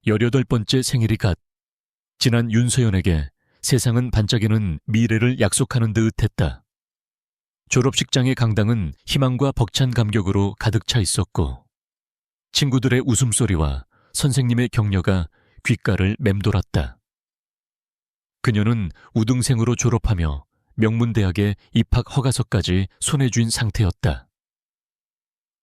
18번째 생일이 지난 윤서연에게 세상은 반짝이는 미래를 약속하는 듯 했다. 졸업식장의 강당은 희망과 벅찬 감격으로 가득 차 있었고 친구들의 웃음소리와 선생님의 격려가 귓가를 맴돌았다. 그녀는 우등생으로 졸업하며 명문대학의 입학 허가서까지 손에 쥔 상태였다.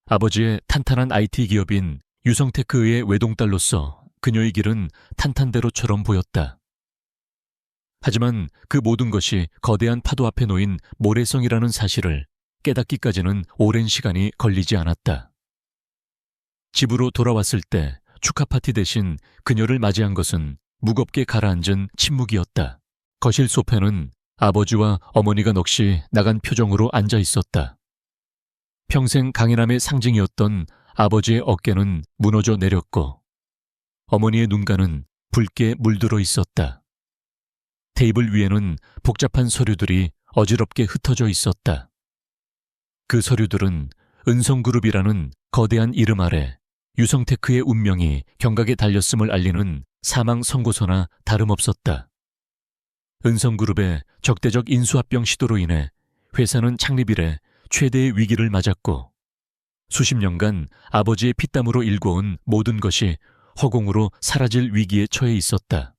아버지의 탄탄한 IT 기업인 유성테크의 외동딸로서 그녀의 길은 탄탄대로처럼 보였다. 하지만 그 모든 것이 거대한 파도 앞에 놓인 모래성이라는 사실을 깨닫기까지는 오랜 시간이 걸리지 않았다. 집으로 돌아왔을 때 축하 파티 대신 그녀를 맞이한 것은 무겁게 가라앉은 침묵이었다. 거실 소파는 아버지와 어머니가 넋이 나간 표정으로 앉아 있었다. 평생 강인함의 상징이었던 아버지의 어깨는 무너져 내렸고 어머니의 눈가는 붉게 물들어 있었다. 테이블 위에는 복잡한 서류들이 어지럽게 흩어져 있었다. 그 서류들은 은성그룹이라는 거대한 이름 아래 유성테크의 운명이 경각에 달렸음을 알리는 사망 선고서나 다름없었다. 은성그룹의 적대적 인수합병 시도로 인해 회사는 창립 이래 최대의 위기를 맞았고 수십 년간 아버지의 피땀으로 일궈온 모든 것이 허공으로 사라질 위기에 처해 있었다.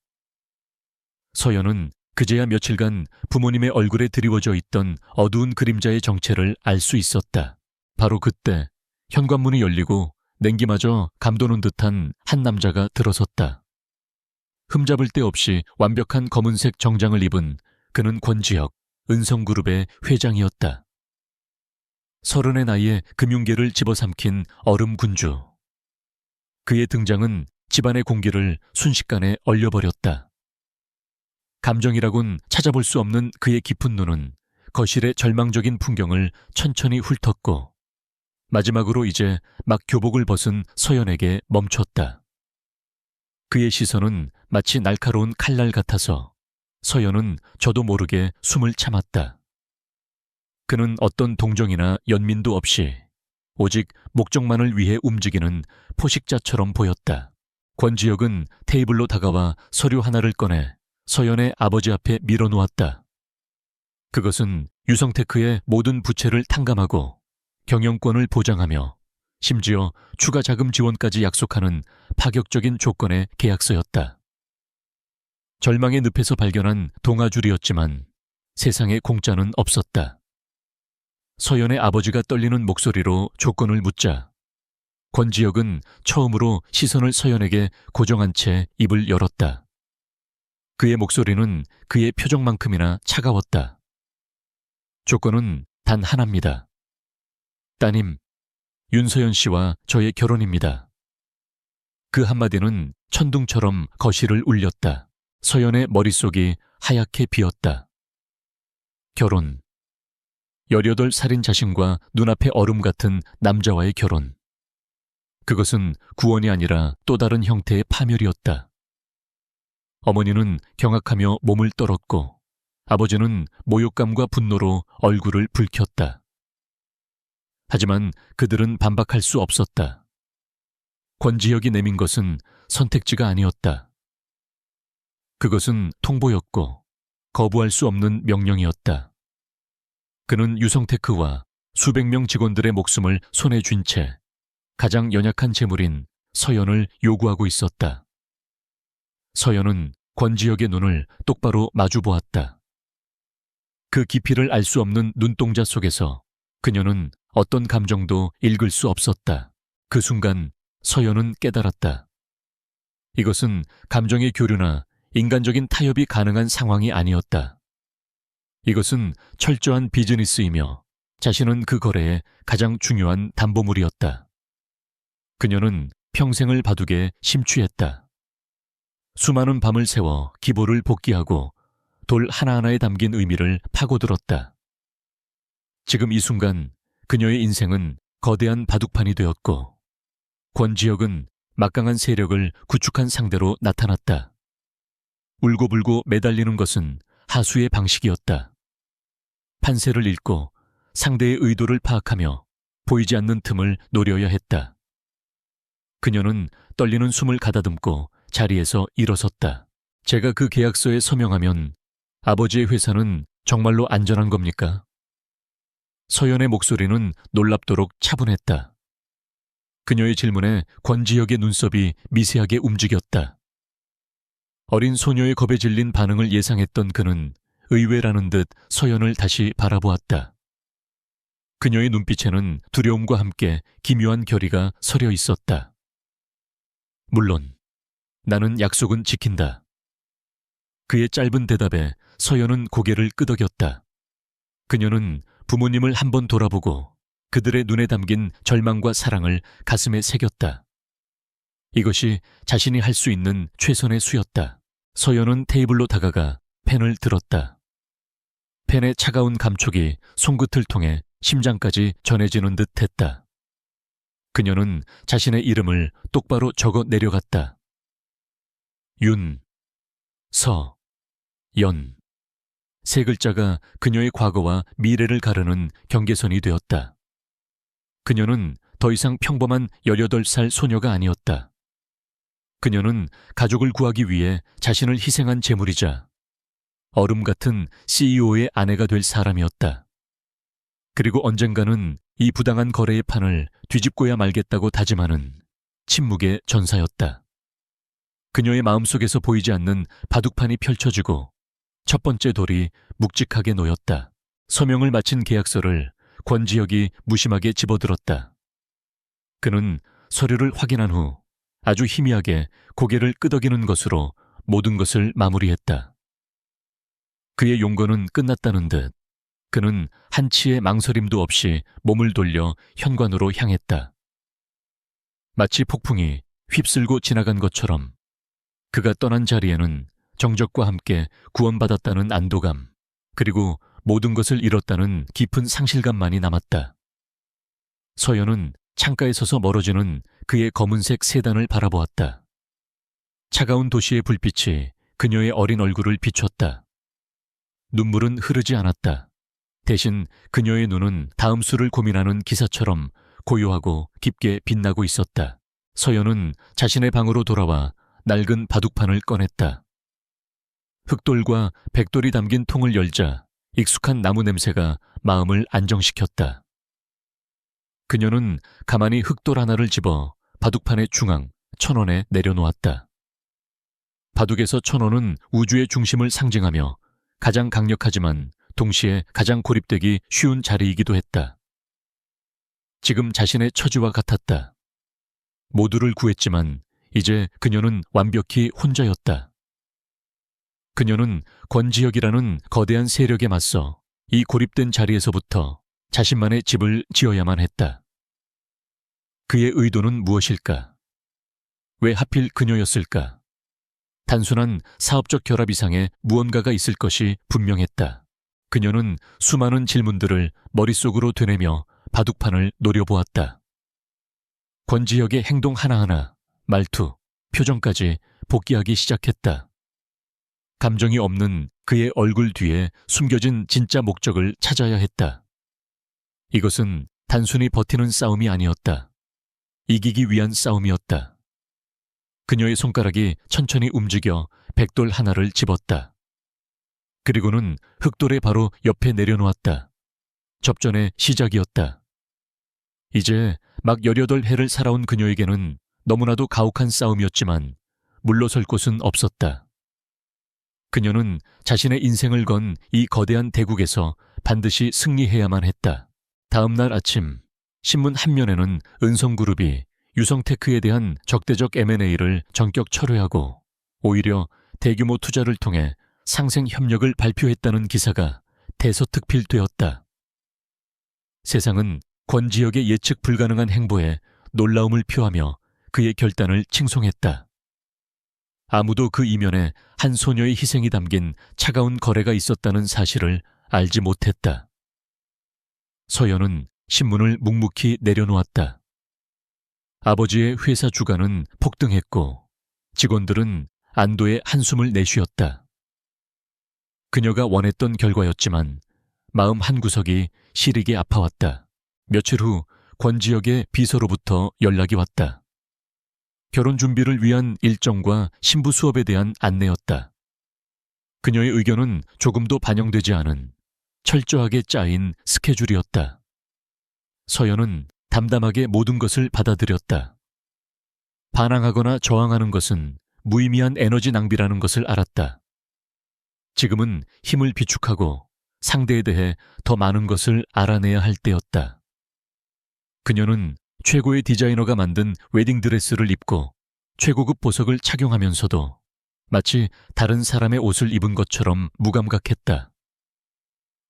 서연은 그제야 며칠간 부모님의 얼굴에 드리워져 있던 어두운 그림자의 정체를 알 수 있었다. 바로 그때 현관문이 열리고 냉기마저 감도는 듯한 한 남자가 들어섰다. 흠잡을 데 없이 완벽한 검은색 정장을 입은 그는 권지혁, 은성그룹의 회장이었다. 30의 나이에 금융계를 집어삼킨 얼음군주. 그의 등장은 집안의 공기를 순식간에 얼려버렸다. 감정이라곤 찾아볼 수 없는 그의 깊은 눈은 거실의 절망적인 풍경을 천천히 훑었고 마지막으로 이제 막 교복을 벗은 서연에게 멈췄다. 그의 시선은 마치 날카로운 칼날 같아서 서연은 저도 모르게 숨을 참았다. 그는 어떤 동정이나 연민도 없이 오직 목적만을 위해 움직이는 포식자처럼 보였다. 권지혁은 테이블로 다가와 서류 하나를 꺼내 서연의 아버지 앞에 밀어놓았다. 그것은 유성테크의 모든 부채를 탕감하고 경영권을 보장하며 심지어 추가 자금 지원까지 약속하는 파격적인 조건의 계약서였다. 절망의 늪에서 발견한 동아줄이었지만 세상에 공짜는 없었다. 서연의 아버지가 떨리는 목소리로 조건을 묻자 권지혁은 처음으로 시선을 서연에게 고정한 채 입을 열었다. 그의 목소리는 그의 표정만큼이나 차가웠다. 조건은 단 하나입니다. 따님, 윤서연 씨와 저의 결혼입니다. 그 한마디는 천둥처럼 거실을 울렸다. 서연의 머릿속이 하얗게 비었다. 결혼. 18살인 자신과 눈앞의 얼음 같은 남자와의 결혼. 그것은 구원이 아니라 또 다른 형태의 파멸이었다. 어머니는 경악하며 몸을 떨었고 아버지는 모욕감과 분노로 얼굴을 붉혔다. 하지만 그들은 반박할 수 없었다. 권지혁이 내민 것은 선택지가 아니었다. 그것은 통보였고 거부할 수 없는 명령이었다. 그는 유성테크와 수백 명 직원들의 목숨을 손에 쥔 채 가장 연약한 재물인 서연을 요구하고 있었다. 서연은 권지혁의 눈을 똑바로 마주보았다. 그 깊이를 알 수 없는 눈동자 속에서 그녀는 어떤 감정도 읽을 수 없었다. 그 순간 서연은 깨달았다. 이것은 감정의 교류나 인간적인 타협이 가능한 상황이 아니었다. 이것은 철저한 비즈니스이며 자신은 그 거래의 가장 중요한 담보물이었다. 그녀는 평생을 바둑에 심취했다. 수많은 밤을 새워 기보를 복기하고 돌 하나하나에 담긴 의미를 파고들었다. 지금 이 순간 그녀의 인생은 거대한 바둑판이 되었고 권지혁은 막강한 세력을 구축한 상대로 나타났다. 울고불고 매달리는 것은 하수의 방식이었다. 판세를 읽고 상대의 의도를 파악하며 보이지 않는 틈을 노려야 했다. 그녀는 떨리는 숨을 가다듬고 자리에서 일어섰다. 제가 그 계약서에 서명하면 아버지의 회사는 정말로 안전한 겁니까? 서연의 목소리는 놀랍도록 차분했다. 그녀의 질문에 권지혁의 눈썹이 미세하게 움직였다. 어린 소녀의 겁에 질린 반응을 예상했던 그는 의외라는 듯 서연을 다시 바라보았다. 그녀의 눈빛에는 두려움과 함께 기묘한 결의가 서려 있었다. 물론 나는 약속은 지킨다. 그의 짧은 대답에 서연은 고개를 끄덕였다. 그녀는 부모님을 한번 돌아보고 그들의 눈에 담긴 절망과 사랑을 가슴에 새겼다. 이것이 자신이 할 수 있는 최선의 수였다. 서연은 테이블로 다가가 펜을 들었다. 펜의 차가운 감촉이 손끝을 통해 심장까지 전해지는 듯 했다. 그녀는 자신의 이름을 똑바로 적어 내려갔다. 윤, 서, 연. 세 글자가 그녀의 과거와 미래를 가르는 경계선이 되었다. 그녀는 더 이상 평범한 18살 소녀가 아니었다. 그녀는 가족을 구하기 위해 자신을 희생한 제물이자 얼음 같은 CEO의 아내가 될 사람이었다. 그리고 언젠가는 이 부당한 거래의 판을 뒤집고야 말겠다고 다짐하는 침묵의 전사였다. 그녀의 마음속에서 보이지 않는 바둑판이 펼쳐지고 첫 번째 돌이 묵직하게 놓였다. 서명을 마친 계약서를 권지혁이 무심하게 집어들었다. 그는 서류를 확인한 후 아주 희미하게 고개를 끄덕이는 것으로 모든 것을 마무리했다. 그의 용건은 끝났다는 듯 그는 한치의 망설임도 없이 몸을 돌려 현관으로 향했다. 마치 폭풍이 휩쓸고 지나간 것처럼 그가 떠난 자리에는 정적과 함께 구원받았다는 안도감, 그리고 모든 것을 잃었다는 깊은 상실감만이 남았다. 서연은 창가에 서서 멀어지는 그의 검은색 세단을 바라보았다. 차가운 도시의 불빛이 그녀의 어린 얼굴을 비췄다. 눈물은 흐르지 않았다. 대신 그녀의 눈은 다음 수를 고민하는 기사처럼 고요하고 깊게 빛나고 있었다. 서연은 자신의 방으로 돌아와 낡은 바둑판을 꺼냈다. 흑돌과 백돌이 담긴 통을 열자 익숙한 나무 냄새가 마음을 안정시켰다. 그녀는 가만히 흑돌 하나를 집어 바둑판의 중앙 1,000원에 내려놓았다. 바둑에서 1,000원은 우주의 중심을 상징하며 가장 강력하지만 동시에 가장 고립되기 쉬운 자리이기도 했다. 지금 자신의 처지와 같았다. 모두를 구했지만 이제 그녀는 완벽히 혼자였다. 그녀는 권지혁이라는 거대한 세력에 맞서 이 고립된 자리에서부터 자신만의 집을 지어야만 했다. 그의 의도는 무엇일까? 왜 하필 그녀였을까? 단순한 사업적 결합 이상의 무언가가 있을 것이 분명했다. 그녀는 수많은 질문들을 머릿속으로 되뇌며 바둑판을 노려보았다. 권지혁의 행동 하나하나, 말투, 표정까지 복기하기 시작했다. 감정이 없는 그의 얼굴 뒤에 숨겨진 진짜 목적을 찾아야 했다. 이것은 단순히 버티는 싸움이 아니었다. 이기기 위한 싸움이었다. 그녀의 손가락이 천천히 움직여 백돌 하나를 집었다. 그리고는 흑돌의 바로 옆에 내려놓았다. 접전의 시작이었다. 이제 막 18해를 살아온 그녀에게는 너무나도 가혹한 싸움이었지만 물러설 곳은 없었다. 그녀는 자신의 인생을 건 이 거대한 대국에서 반드시 승리해야만 했다. 다음 날 아침 신문 한 면에는 은성그룹이 유성테크에 대한 적대적 M&A를 전격 철회하고 오히려 대규모 투자를 통해 상생 협력을 발표했다는 기사가 대서특필되었다. 세상은 권지혁의 예측 불가능한 행보에 놀라움을 표하며 그의 결단을 칭송했다. 아무도 그 이면에 한 소녀의 희생이 담긴 차가운 거래가 있었다는 사실을 알지 못했다. 서연은 신문을 묵묵히 내려놓았다. 아버지의 회사 주가는 폭등했고 직원들은 안도의 한숨을 내쉬었다. 그녀가 원했던 결과였지만 마음 한구석이 시리게 아파왔다. 며칠 후 권지혁의 비서로부터 연락이 왔다. 결혼 준비를 위한 일정과 신부 수업에 대한 안내였다. 그녀의 의견은 조금도 반영되지 않은 철저하게 짜인 스케줄이었다. 서연은 담담하게 모든 것을 받아들였다. 반항하거나 저항하는 것은 무의미한 에너지 낭비라는 것을 알았다. 지금은 힘을 비축하고 상대에 대해 더 많은 것을 알아내야 할 때였다. 그녀는 최고의 디자이너가 만든 웨딩드레스를 입고 최고급 보석을 착용하면서도 마치 다른 사람의 옷을 입은 것처럼 무감각했다.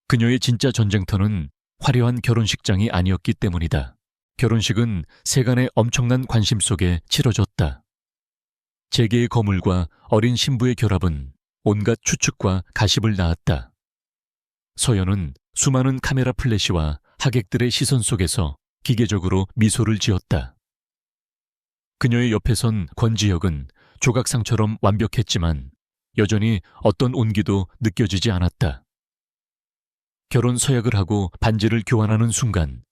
그녀의 진짜 전쟁터는 화려한 결혼식장이 아니었기 때문이다. 결혼식은 세간의 엄청난 관심 속에 치러졌다. 재계의 거물과 어린 신부의 결합은 온갖 추측과 가십을 낳았다. 서연은 수많은 카메라 플래시와 하객들의 시선 속에서 기계적으로 미소를 지었다. 그녀의 옆에 선 권지혁은 조각상처럼 완벽했지만 여전히 어떤 온기도 느껴지지 않았다. 결혼 서약을 하고 반지를 교환하는 순간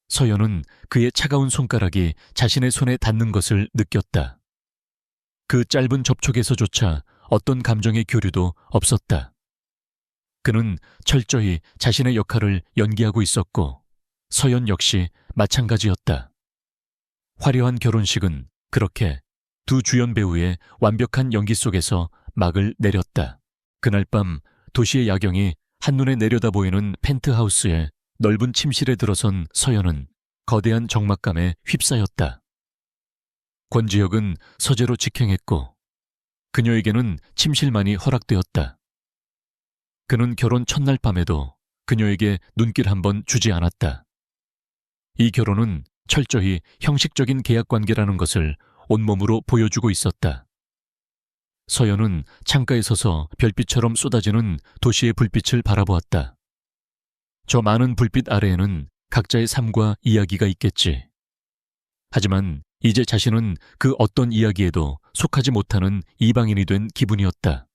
서연은 그의 차가운 손가락이 자신의 손에 닿는 것을 느꼈다. 그 짧은 접촉에서조차 어떤 감정의 교류도 없었다. 그는 철저히 자신의 역할을 연기하고 있었고 서연 역시 마찬가지였다. 화려한 결혼식은 그렇게 두 주연 배우의 완벽한 연기 속에서 막을 내렸다. 그날 밤 도시의 야경이 한눈에 내려다 보이는 펜트하우스의 넓은 침실에 들어선 서연은 거대한 적막감에 휩싸였다. 권지혁은 서재로 직행했고 그녀에게는 침실만이 허락되었다. 그는 결혼 첫날 밤에도 그녀에게 눈길 한 번 주지 않았다. 이 결혼은 철저히 형식적인 계약 관계라는 것을 온몸으로 보여주고 있었다. 서연은 창가에 서서 별빛처럼 쏟아지는 도시의 불빛을 바라보았다. 저 많은 불빛 아래에는 각자의 삶과 이야기가 있겠지. 하지만 이제 자신은 그 어떤 이야기에도 속하지 못하는 이방인이 된 기분이었다.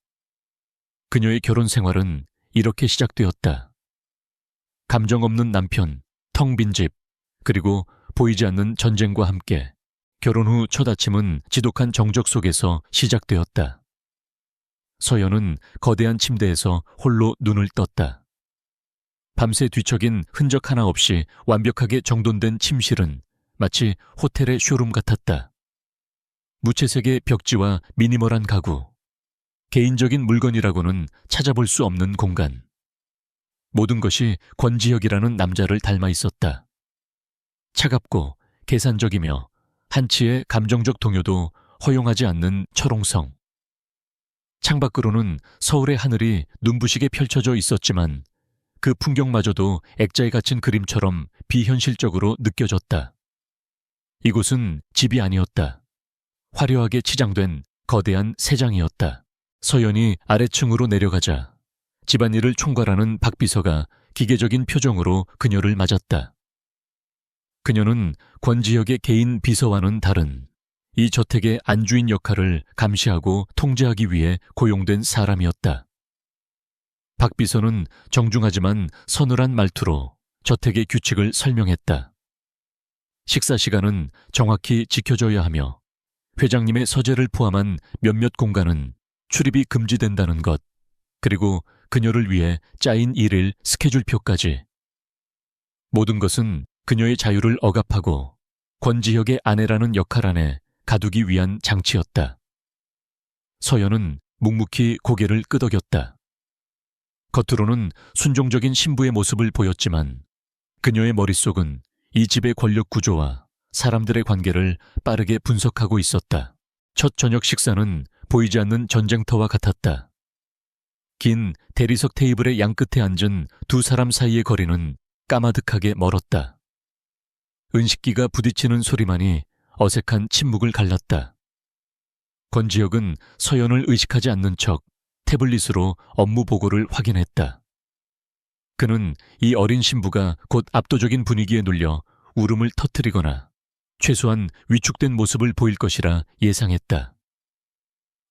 그녀의 결혼 생활은 이렇게 시작되었다. 감정 없는 남편, 텅 빈 집, 그리고 보이지 않는 전쟁과 함께 결혼 후 첫 아침은 지독한 정적 속에서 시작되었다. 서연은 거대한 침대에서 홀로 눈을 떴다. 밤새 뒤척인 흔적 하나 없이 완벽하게 정돈된 침실은 마치 호텔의 쇼룸 같았다. 무채색의 벽지와 미니멀한 가구, 개인적인 물건이라고는 찾아볼 수 없는 공간. 모든 것이 권지혁이라는 남자를 닮아 있었다. 차갑고 계산적이며 한치의 감정적 동요도 허용하지 않는 철옹성. 창밖으로는 서울의 하늘이 눈부시게 펼쳐져 있었지만 그 풍경마저도 액자에 갇힌 그림처럼 비현실적으로 느껴졌다. 이곳은 집이 아니었다. 화려하게 치장된 거대한 새장이었다. 서연이 아래층으로 내려가자 집안일을 총괄하는 박 비서가 기계적인 표정으로 그녀를 맞았다. 그녀는 권지혁의 개인 비서와는 다른 이 저택의 안주인 역할을 감시하고 통제하기 위해 고용된 사람이었다. 박 비서는 정중하지만 서늘한 말투로 저택의 규칙을 설명했다. 식사 시간은 정확히 지켜져야 하며 회장님의 서재를 포함한 몇몇 공간은 출입이 금지된다는 것, 그리고 그녀를 위해 짜인 일일 스케줄표까지. 모든 것은 그녀의 자유를 억압하고 권지혁의 아내라는 역할 안에 가두기 위한 장치였다. 서연은 묵묵히 고개를 끄덕였다. 겉으로는 순종적인 신부의 모습을 보였지만 그녀의 머릿속은 이 집의 권력 구조와 사람들의 관계를 빠르게 분석하고 있었다. 첫 저녁 식사는 보이지 않는 전쟁터와 같았다. 긴 대리석 테이블의 양끝에 앉은 두 사람 사이의 거리는 까마득하게 멀었다. 은식기가 부딪히는 소리만이 어색한 침묵을 갈랐다. 권지혁은 서연을 의식하지 않는 척 태블릿으로 업무 보고를 확인했다. 그는 이 어린 신부가 곧 압도적인 분위기에 눌려 울음을 터뜨리거나 최소한 위축된 모습을 보일 것이라 예상했다.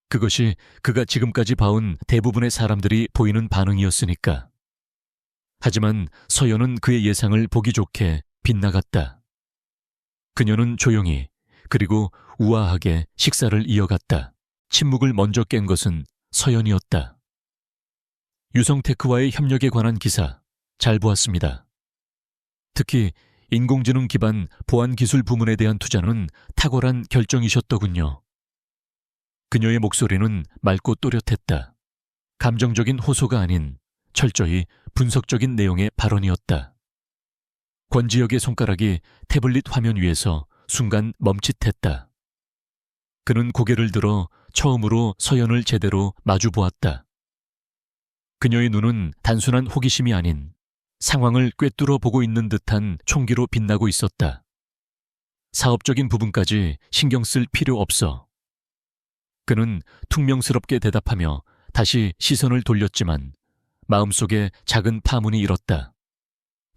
그것이 그가 지금까지 봐온 대부분의 사람들이 보이는 반응이었으니까. 하지만 서연은 그의 예상을 보기 좋게 빗나갔다. 그녀는 조용히 그리고 우아하게 식사를 이어갔다. 침묵을 먼저 깬 것은 서연이었다. 유성테크와의 협력에 관한 기사 잘 보았습니다. 특히 인공지능 기반 보안기술 부문에 대한 투자는 탁월한 결정이셨더군요. 그녀의 목소리는 맑고 또렷했다. 감정적인 호소가 아닌 철저히 분석적인 내용의 발언이었다. 권지혁의 손가락이 태블릿 화면 위에서 순간 멈칫했다. 그는 고개를 들어 처음으로 서연을 제대로 마주보았다. 그녀의 눈은 단순한 호기심이 아닌 상황을 꿰뚫어 보고 있는 듯한 총기로 빛나고 있었다. 사업적인 부분까지 신경 쓸 필요 없어. 그는 퉁명스럽게 대답하며 다시 시선을 돌렸지만 마음속에 작은 파문이 일었다.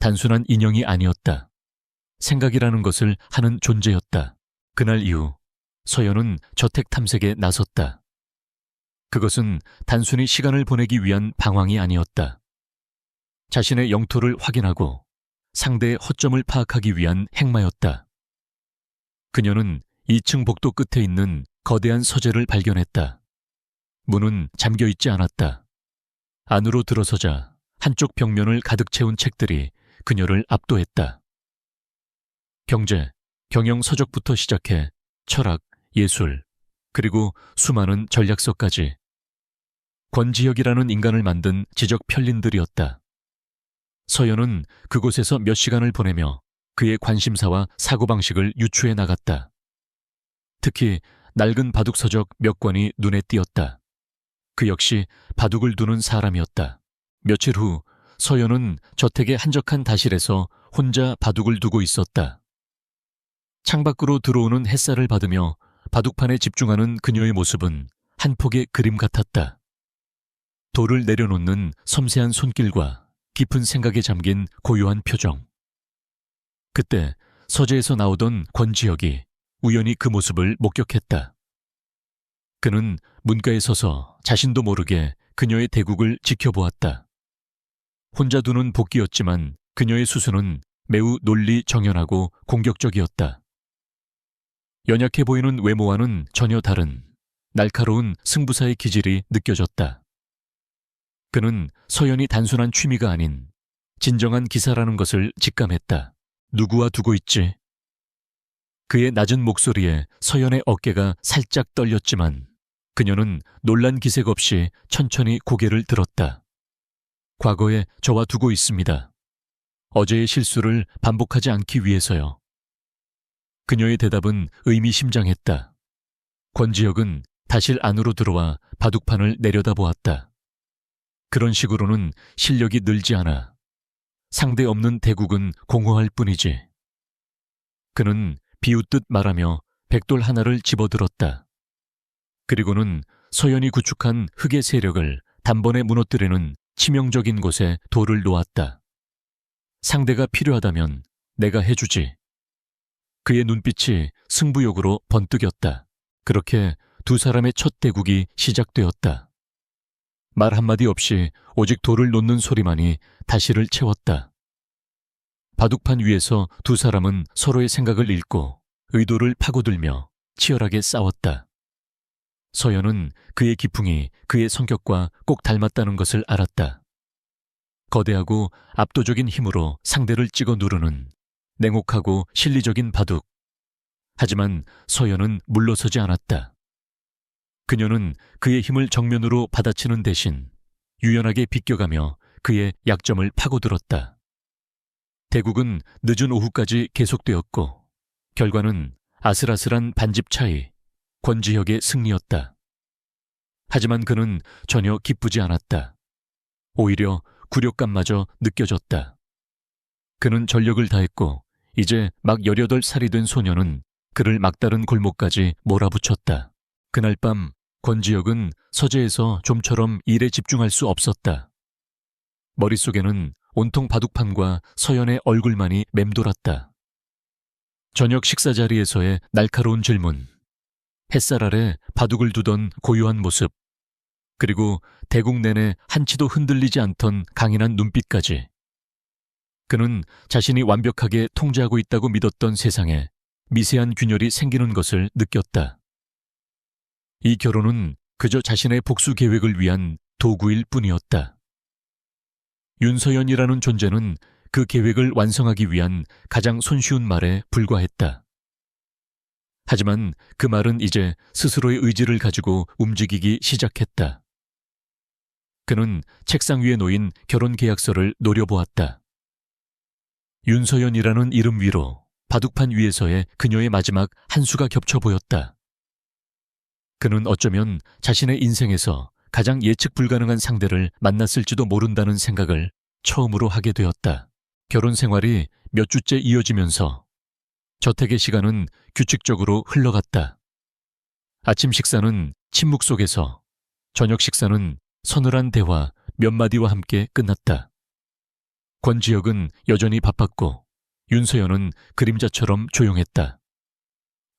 단순한 인형이 아니었다. 생각이라는 것을 하는 존재였다. 그날 이후 서연은 저택 탐색에 나섰다. 그것은 단순히 시간을 보내기 위한 방황이 아니었다. 자신의 영토를 확인하고 상대의 허점을 파악하기 위한 행마였다. 그녀는 2층 복도 끝에 있는 거대한 서재를 발견했다. 문은 잠겨 있지 않았다. 안으로 들어서자 한쪽 벽면을 가득 채운 책들이 그녀를 압도했다. 경제, 경영 서적부터 시작해 철학, 예술, 그리고 수많은 전략서까지. 권지혁이라는 인간을 만든 지적 편린들이었다. 서연은 그곳에서 몇 시간을 보내며 그의 관심사와 사고방식을 유추해 나갔다. 특히 낡은 바둑 서적 몇 권이 눈에 띄었다. 그 역시 바둑을 두는 사람이었다. 며칠 후 서연은 저택의 한적한 다실에서 혼자 바둑을 두고 있었다. 창밖으로 들어오는 햇살을 받으며 바둑판에 집중하는 그녀의 모습은 한 폭의 그림 같았다. 돌을 내려놓는 섬세한 손길과 깊은 생각에 잠긴 고요한 표정. 그때 서재에서 나오던 권지혁이 우연히 그 모습을 목격했다. 그는 문가에 서서 자신도 모르게 그녀의 대국을 지켜보았다. 혼자 두는 복기였지만 그녀의 수수는 매우 논리 정연하고 공격적이었다. 연약해 보이는 외모와는 전혀 다른 날카로운 승부사의 기질이 느껴졌다. 그는 서연이 단순한 취미가 아닌 진정한 기사라는 것을 직감했다. 누구와 두고 있지? 그의 낮은 목소리에 서연의 어깨가 살짝 떨렸지만 그녀는 놀란 기색 없이 천천히 고개를 들었다. 과거에 저와 두고 있습니다. 어제의 실수를 반복하지 않기 위해서요. 그녀의 대답은 의미심장했다. 권지혁은 다실 안으로 들어와 바둑판을 내려다보았다. 그런 식으로는 실력이 늘지 않아. 상대 없는 대국은 공허할 뿐이지. 그는 비웃듯 말하며 백돌 하나를 집어들었다. 그리고는 서연이 구축한 흑의 세력을 단번에 무너뜨리는 치명적인 곳에 돌을 놓았다. 상대가 필요하다면 내가 해주지. 그의 눈빛이 승부욕으로 번뜩였다. 그렇게 두 사람의 첫 대국이 시작되었다. 말 한마디 없이 오직 돌을 놓는 소리만이 다시를 채웠다. 바둑판 위에서 두 사람은 서로의 생각을 읽고 의도를 파고들며 치열하게 싸웠다. 서연은 그의 기풍이 그의 성격과 꼭 닮았다는 것을 알았다. 거대하고 압도적인 힘으로 상대를 찍어 누르는 냉혹하고 실리적인 바둑. 하지만 서연은 물러서지 않았다. 그녀는 그의 힘을 정면으로 받아치는 대신 유연하게 비껴가며 그의 약점을 파고들었다. 대국은 늦은 오후까지 계속되었고 결과는 아슬아슬한 반집 차이, 권지혁의 승리였다. 하지만 그는 전혀 기쁘지 않았다. 오히려 굴욕감마저 느껴졌다. 그는 전력을 다했고 이제 막 18살이 된 소녀는 그를 막다른 골목까지 몰아붙였다. 그날 밤 권지혁은 서재에서 좀처럼 일에 집중할 수 없었다. 머릿속에는 온통 바둑판과 서연의 얼굴만이 맴돌았다. 저녁 식사 자리에서의 날카로운 질문, 햇살 아래 바둑을 두던 고요한 모습, 그리고 대국 내내 한치도 흔들리지 않던 강인한 눈빛까지. 그는 자신이 완벽하게 통제하고 있다고 믿었던 세상에 미세한 균열이 생기는 것을 느꼈다. 이 결혼은 그저 자신의 복수 계획을 위한 도구일 뿐이었다. 윤서연이라는 존재는 그 계획을 완성하기 위한 가장 손쉬운 말에 불과했다. 하지만 그 말은 이제 스스로의 의지를 가지고 움직이기 시작했다. 그는 책상 위에 놓인 결혼 계약서를 노려보았다. 윤서연이라는 이름 위로 바둑판 위에서의 그녀의 마지막 한 수가 겹쳐 보였다. 그는 어쩌면 자신의 인생에서 가장 예측 불가능한 상대를 만났을지도 모른다는 생각을 처음으로 하게 되었다. 결혼 생활이 몇 주째 이어지면서 저택의 시간은 규칙적으로 흘러갔다. 아침 식사는 침묵 속에서, 저녁 식사는 서늘한 대화 몇 마디와 함께 끝났다. 권지혁은 여전히 바빴고 윤서연은 그림자처럼 조용했다.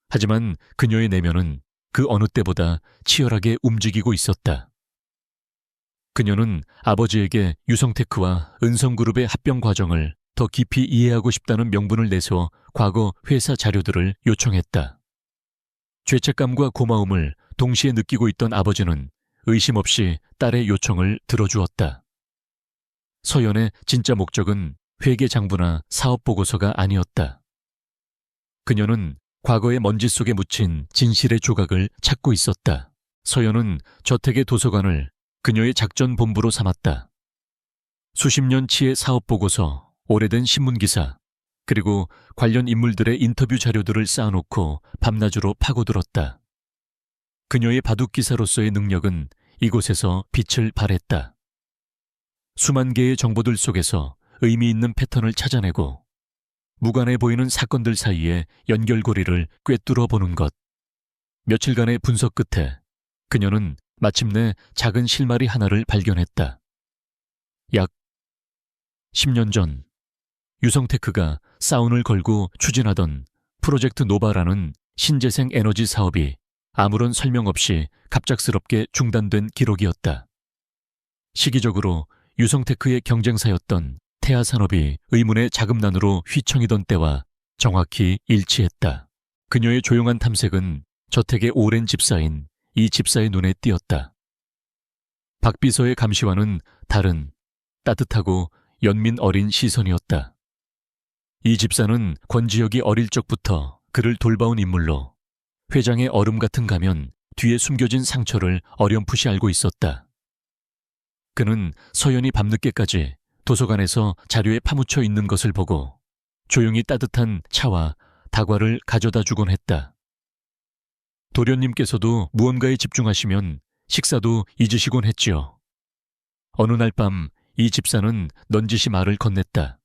하지만 그녀의 내면은 그 어느 때보다 치열하게 움직이고 있었다. 그녀는 아버지에게 유성테크와 은성그룹의 합병 과정을 더 깊이 이해하고 싶다는 명분을 내세워 과거 회사 자료들을 요청했다. 죄책감과 고마움을 동시에 느끼고 있던 아버지는 의심 없이 딸의 요청을 들어주었다. 서연의 진짜 목적은 회계장부나 사업보고서가 아니었다. 그녀는 과거의 먼지 속에 묻힌 진실의 조각을 찾고 있었다. 서연은 저택의 도서관을 그녀의 작전 본부로 삼았다. 수십 년치의 사업보고서, 오래된 신문기사, 그리고 관련 인물들의 인터뷰 자료들을 쌓아놓고 밤낮으로 파고들었다. 그녀의 바둑기사로서의 능력은 이곳에서 빛을 발했다. 수만 개의 정보들 속에서 의미 있는 패턴을 찾아내고 무관해 보이는 사건들 사이에 연결고리를 꿰뚫어 보는 것. 며칠간의 분석 끝에 그녀는 마침내 작은 실마리 하나를 발견했다. 약 10년 전 유성테크가 사운을 걸고 추진하던 프로젝트 노바라는 신재생 에너지 사업이 아무런 설명 없이 갑작스럽게 중단된 기록이었다. 시기적으로 유성테크의 경쟁사였던 태아산업이 의문의 자금난으로 휘청이던 때와 정확히 일치했다. 그녀의 조용한 탐색은 저택의 오랜 집사인 이 집사의 눈에 띄었다. 박 비서의 감시와는 다른 따뜻하고 연민 어린 시선이었다. 이 집사는 권지혁이 어릴 적부터 그를 돌봐온 인물로 회장의 얼음 같은 가면 뒤에 숨겨진 상처를 어렴풋이 알고 있었다. 그는 서연이 밤늦게까지 도서관에서 자료에 파묻혀 있는 것을 보고 조용히 따뜻한 차와 다과를 가져다 주곤 했다. 도련님께서도 무언가에 집중하시면 식사도 잊으시곤 했지요. 어느 날 밤 이 집사는 넌지시 말을 건넸다.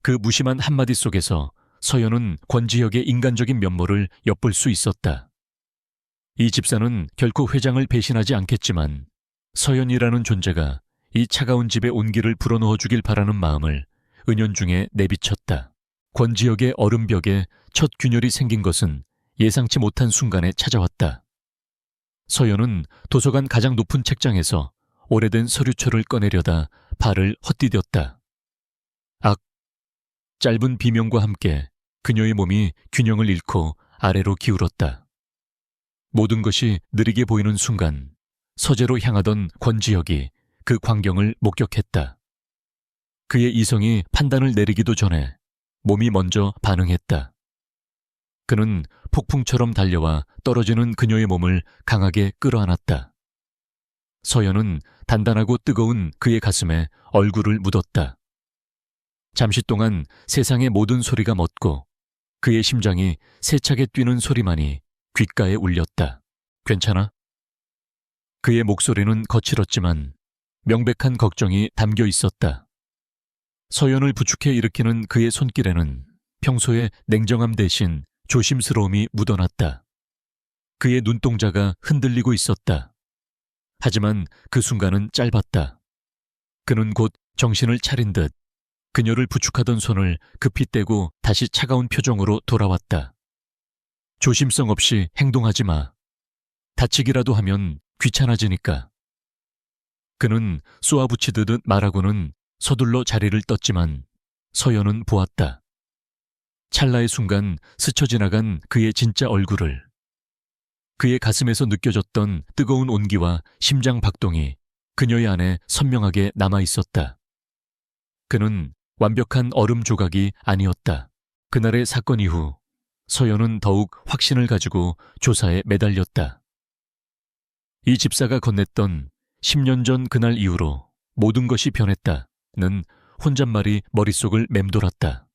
그 무심한 한마디 속에서 서연은 권지혁의 인간적인 면모를 엿볼 수 있었다. 이 집사는 결코 회장을 배신하지 않겠지만 서연이라는 존재가 이 차가운 집에 온기를 불어넣어 주길 바라는 마음을 은연중에 내비쳤다. 권지혁의 얼음벽에 첫 균열이 생긴 것은 예상치 못한 순간에 찾아왔다. 서연은 도서관 가장 높은 책장에서 오래된 서류철을 꺼내려다 발을 헛디뎠다. 악! 짧은 비명과 함께 그녀의 몸이 균형을 잃고 아래로 기울었다. 모든 것이 느리게 보이는 순간 서재로 향하던 권지혁이 그 광경을 목격했다. 그의 이성이 판단을 내리기도 전에 몸이 먼저 반응했다. 그는 폭풍처럼 달려와 떨어지는 그녀의 몸을 강하게 끌어안았다. 서연은 단단하고 뜨거운 그의 가슴에 얼굴을 묻었다. 잠시 동안 세상의 모든 소리가 멎고 그의 심장이 세차게 뛰는 소리만이 귓가에 울렸다. 괜찮아? 그의 목소리는 거칠었지만 명백한 걱정이 담겨 있었다. 서연을 부축해 일으키는 그의 손길에는 평소의 냉정함 대신 조심스러움이 묻어났다. 그의 눈동자가 흔들리고 있었다. 하지만 그 순간은 짧았다. 그는 곧 정신을 차린 듯 그녀를 부축하던 손을 급히 떼고 다시 차가운 표정으로 돌아왔다. 조심성 없이 행동하지 마. 다치기라도 하면 귀찮아지니까. 그는 쏘아붙이듯 말하고는 서둘러 자리를 떴지만 서연은 보았다. 찰나의 순간 스쳐 지나간 그의 진짜 얼굴을, 그의 가슴에서 느껴졌던 뜨거운 온기와 심장 박동이 그녀의 안에 선명하게 남아 있었다. 그는 완벽한 얼음 조각이 아니었다. 그날의 사건 이후 서연은 더욱 확신을 가지고 조사에 매달렸다. 이 집사가 건넸던 10년 전 그날 이후로 모든 것이 변했다는 혼잣말이 머릿속을 맴돌았다.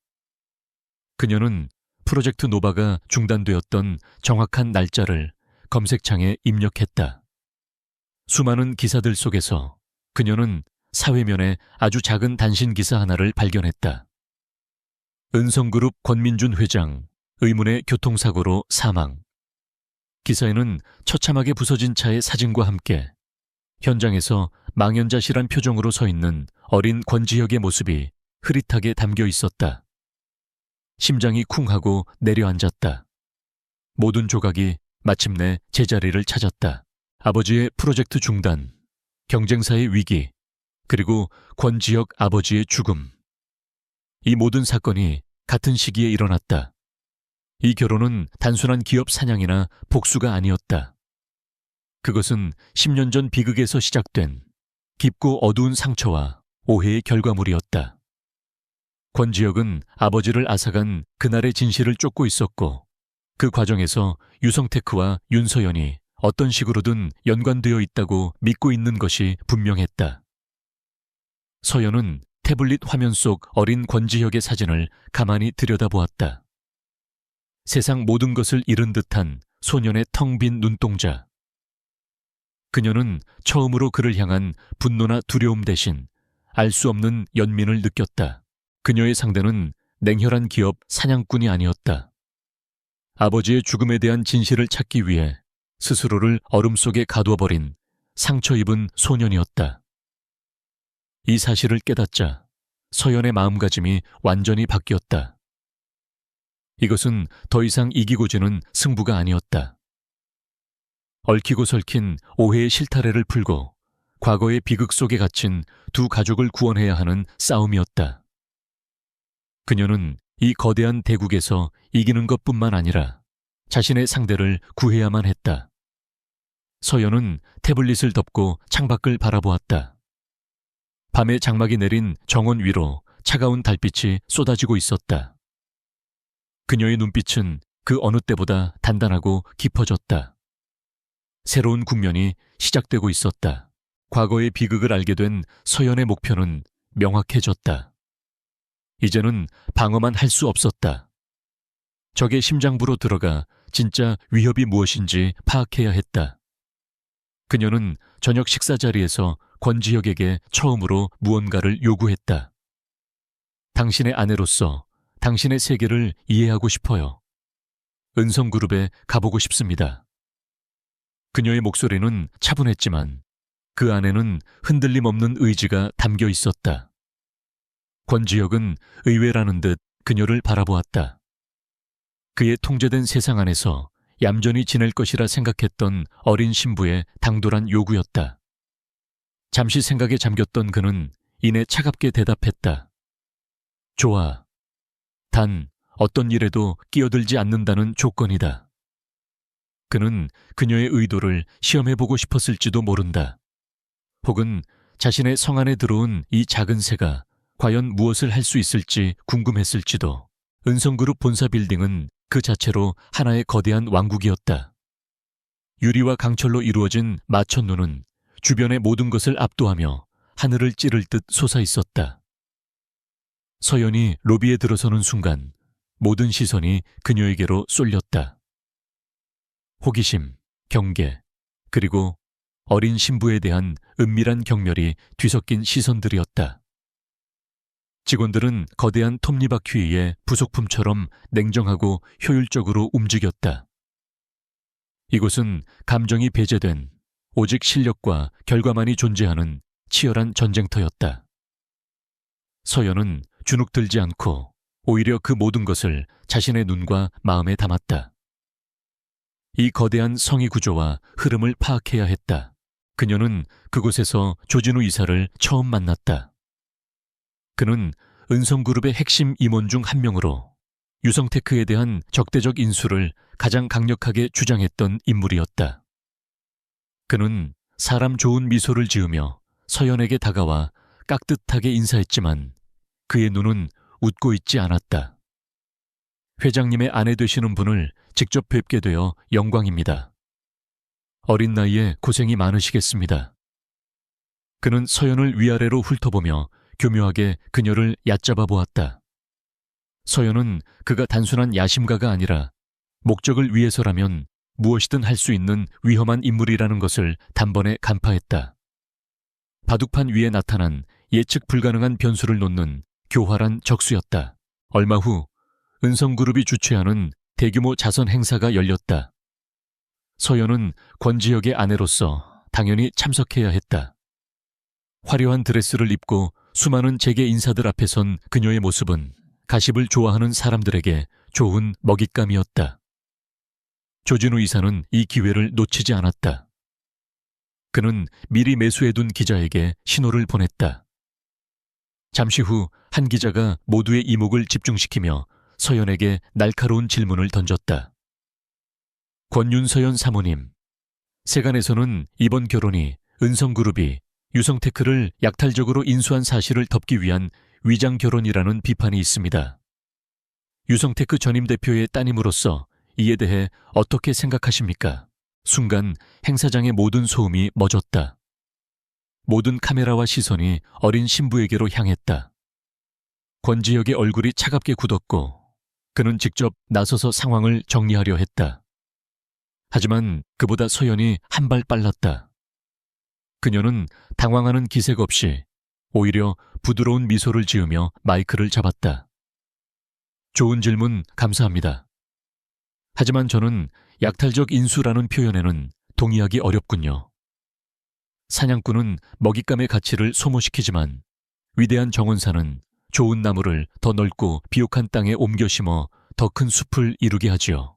그녀는 프로젝트 노바가 중단되었던 정확한 날짜를 검색창에 입력했다. 수많은 기사들 속에서 그녀는 사회면에 아주 작은 단신 기사 하나를 발견했다. 은성그룹 권민준 회장, 의문의 교통사고로 사망. 기사에는 처참하게 부서진 차의 사진과 함께 현장에서 망연자실한 표정으로 서 있는 어린 권지혁의 모습이 흐릿하게 담겨 있었다. 심장이 쿵하고 내려앉았다. 모든 조각이 마침내 제자리를 찾았다. 아버지의 프로젝트 중단, 경쟁사의 위기, 그리고 권지혁 아버지의 죽음. 이 모든 사건이 같은 시기에 일어났다. 이 결혼은 단순한 기업 사냥이나 복수가 아니었다. 그것은 10년 전 비극에서 시작된 깊고 어두운 상처와 오해의 결과물이었다. 권지혁은 아버지를 앗아간 그날의 진실을 쫓고 있었고, 그 과정에서 유성테크와 윤서연이 어떤 식으로든 연관되어 있다고 믿고 있는 것이 분명했다. 서연은 태블릿 화면 속 어린 권지혁의 사진을 가만히 들여다보았다. 세상 모든 것을 잃은 듯한 소년의 텅 빈 눈동자. 그녀는 처음으로 그를 향한 분노나 두려움 대신 알 수 없는 연민을 느꼈다. 그녀의 상대는 냉혈한 기업 사냥꾼이 아니었다. 아버지의 죽음에 대한 진실을 찾기 위해 스스로를 얼음 속에 가두어버린 상처 입은 소년이었다. 이 사실을 깨닫자 서연의 마음가짐이 완전히 바뀌었다. 이것은 더 이상 이기고 지는 승부가 아니었다. 얽히고 설킨 오해의 실타래를 풀고 과거의 비극 속에 갇힌 두 가족을 구원해야 하는 싸움이었다. 그녀는 이 거대한 대국에서 이기는 것뿐만 아니라 자신의 상대를 구해야만 했다. 서연은 태블릿을 덮고 창밖을 바라보았다. 밤에 장막이 내린 정원 위로 차가운 달빛이 쏟아지고 있었다. 그녀의 눈빛은 그 어느 때보다 단단하고 깊어졌다. 새로운 국면이 시작되고 있었다. 과거의 비극을 알게 된 서연의 목표는 명확해졌다. 이제는 방어만 할 수 없었다. 적의 심장부로 들어가 진짜 위협이 무엇인지 파악해야 했다. 그녀는 저녁 식사 자리에서 권지혁에게 처음으로 무언가를 요구했다. 당신의 아내로서 당신의 세계를 이해하고 싶어요. 은성그룹에 가보고 싶습니다. 그녀의 목소리는 차분했지만 그 안에는 흔들림 없는 의지가 담겨 있었다. 권지혁은 의외라는 듯 그녀를 바라보았다. 그의 통제된 세상 안에서 얌전히 지낼 것이라 생각했던 어린 신부의 당돌한 요구였다. 잠시 생각에 잠겼던 그는 이내 차갑게 대답했다. 좋아. 단 어떤 일에도 끼어들지 않는다는 조건이다. 그는 그녀의 의도를 시험해보고 싶었을지도 모른다. 혹은 자신의 성 안에 들어온 이 작은 새가 과연 무엇을 할 수 있을지 궁금했을지도. 은성그룹 본사 빌딩은 그 자체로 하나의 거대한 왕국이었다. 유리와 강철로 이루어진 마천루는 주변의 모든 것을 압도하며 하늘을 찌를 듯 솟아있었다. 서연이 로비에 들어서는 순간 모든 시선이 그녀에게로 쏠렸다. 호기심, 경계, 그리고 어린 신부에 대한 은밀한 경멸이 뒤섞인 시선들이었다. 직원들은 거대한 톱니바퀴 위에 부속품처럼 냉정하고 효율적으로 움직였다. 이곳은 감정이 배제된 오직 실력과 결과만이 존재하는 치열한 전쟁터였다. 서연은 주눅들지 않고 오히려 그 모든 것을 자신의 눈과 마음에 담았다. 이 거대한 성의 구조와 흐름을 파악해야 했다. 그녀는 그곳에서 조진우 이사를 처음 만났다. 그는 은성그룹의 핵심 임원 중 한 명으로 유성테크에 대한 적대적 인수를 가장 강력하게 주장했던 인물이었다. 그는 사람 좋은 미소를 지으며 서연에게 다가와 깍듯하게 인사했지만 그의 눈은 웃고 있지 않았다. 회장님의 아내 되시는 분을 직접 뵙게 되어 영광입니다. 어린 나이에 고생이 많으시겠습니다. 그는 서연을 위아래로 훑어보며 교묘하게 그녀를 얕잡아 보았다. 서연은 그가 단순한 야심가가 아니라 목적을 위해서라면 무엇이든 할 수 있는 위험한 인물이라는 것을 단번에 간파했다. 바둑판 위에 나타난 예측 불가능한 변수를 놓는 교활한 적수였다. 얼마 후 은성그룹이 주최하는 대규모 자선 행사가 열렸다. 서연은 권지혁의 아내로서 당연히 참석해야 했다. 화려한 드레스를 입고 수많은 재계 인사들 앞에 선 그녀의 모습은 가십을 좋아하는 사람들에게 좋은 먹잇감이었다. 조진우 이사는 이 기회를 놓치지 않았다. 그는 미리 매수해둔 기자에게 신호를 보냈다. 잠시 후 한 기자가 모두의 이목을 집중시키며 서연에게 날카로운 질문을 던졌다. 권윤서연 사모님, 세간에서는 이번 결혼이 은성그룹이 유성테크를 약탈적으로 인수한 사실을 덮기 위한 위장 결혼이라는 비판이 있습니다. 유성테크 전임 대표의 따님으로서 이에 대해 어떻게 생각하십니까? 순간 행사장의 모든 소음이 멎었다. 모든 카메라와 시선이 어린 신부에게로 향했다. 권지혁의 얼굴이 차갑게 굳었고 그는 직접 나서서 상황을 정리하려 했다. 하지만 그보다 서연이 한 발 빨랐다. 그녀는 당황하는 기색 없이 오히려 부드러운 미소를 지으며 마이크를 잡았다. 좋은 질문 감사합니다. 하지만 저는 약탈적 인수라는 표현에는 동의하기 어렵군요. 사냥꾼은 먹잇감의 가치를 소모시키지만 위대한 정원사는 좋은 나무를 더 넓고 비옥한 땅에 옮겨 심어 더 큰 숲을 이루게 하지요.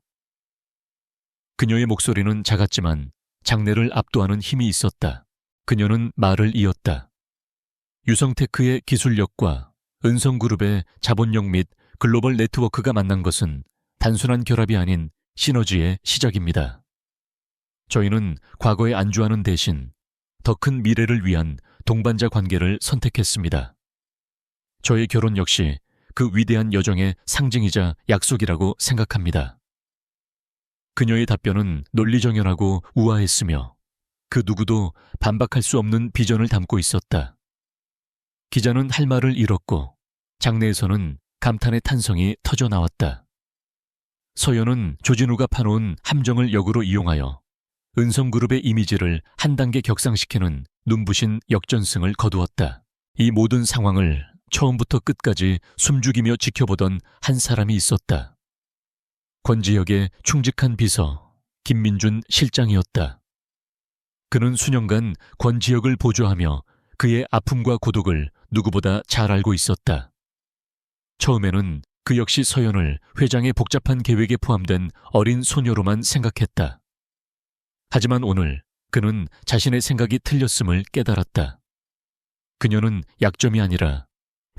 그녀의 목소리는 작았지만 장래를 압도하는 힘이 있었다. 그녀는 말을 이었다. 유성테크의 기술력과 은성그룹의 자본력 및 글로벌 네트워크가 만난 것은 단순한 결합이 아닌 시너지의 시작입니다. 저희는 과거에 안주하는 대신 더 큰 미래를 위한 동반자 관계를 선택했습니다. 저의 결혼 역시 그 위대한 여정의 상징이자 약속이라고 생각합니다. 그녀의 답변은 논리정연하고 우아했으며 그 누구도 반박할 수 없는 비전을 담고 있었다. 기자는 할 말을 잃었고 장내에서는 감탄의 탄성이 터져나왔다. 서연은 조진우가 파놓은 함정을 역으로 이용하여 은성그룹의 이미지를 한 단계 격상시키는 눈부신 역전승을 거두었다. 이 모든 상황을 처음부터 끝까지 숨죽이며 지켜보던 한 사람이 있었다. 권지혁의 충직한 비서 김민준 실장이었다. 그는 수년간 권지혁을 보조하며 그의 아픔과 고독을 누구보다 잘 알고 있었다. 처음에는 그 역시 서연을 회장의 복잡한 계획에 포함된 어린 소녀로만 생각했다. 하지만 오늘 그는 자신의 생각이 틀렸음을 깨달았다. 그녀는 약점이 아니라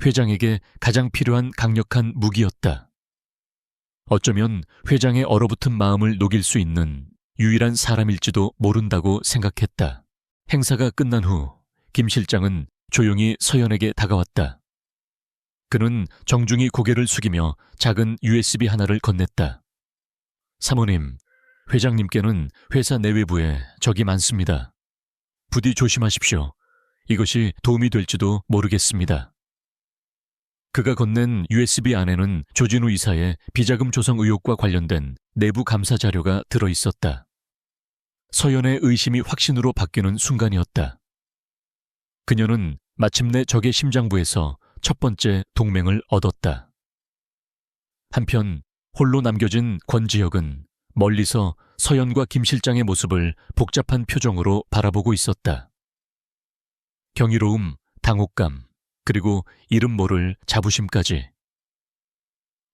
회장에게 가장 필요한 강력한 무기였다. 어쩌면 회장의 얼어붙은 마음을 녹일 수 있는 유일한 사람일지도 모른다고 생각했다. 행사가 끝난 후 김 실장은 조용히 서연에게 다가왔다. 그는 정중히 고개를 숙이며 작은 USB 하나를 건넸다. 사모님, 회장님께는 회사 내외부에 적이 많습니다. 부디 조심하십시오. 이것이 도움이 될지도 모르겠습니다. 그가 건넨 USB 안에는 조진우 이사의 비자금 조성 의혹과 관련된 내부 감사 자료가 들어있었다. 서연의 의심이 확신으로 바뀌는 순간이었다. 그녀는 마침내 적의 심장부에서 첫 번째 동맹을 얻었다. 한편 홀로 남겨진 권지혁은 멀리서 서연과 김 실장의 모습을 복잡한 표정으로 바라보고 있었다. 경이로움, 당혹감, 그리고 이름 모를 자부심까지.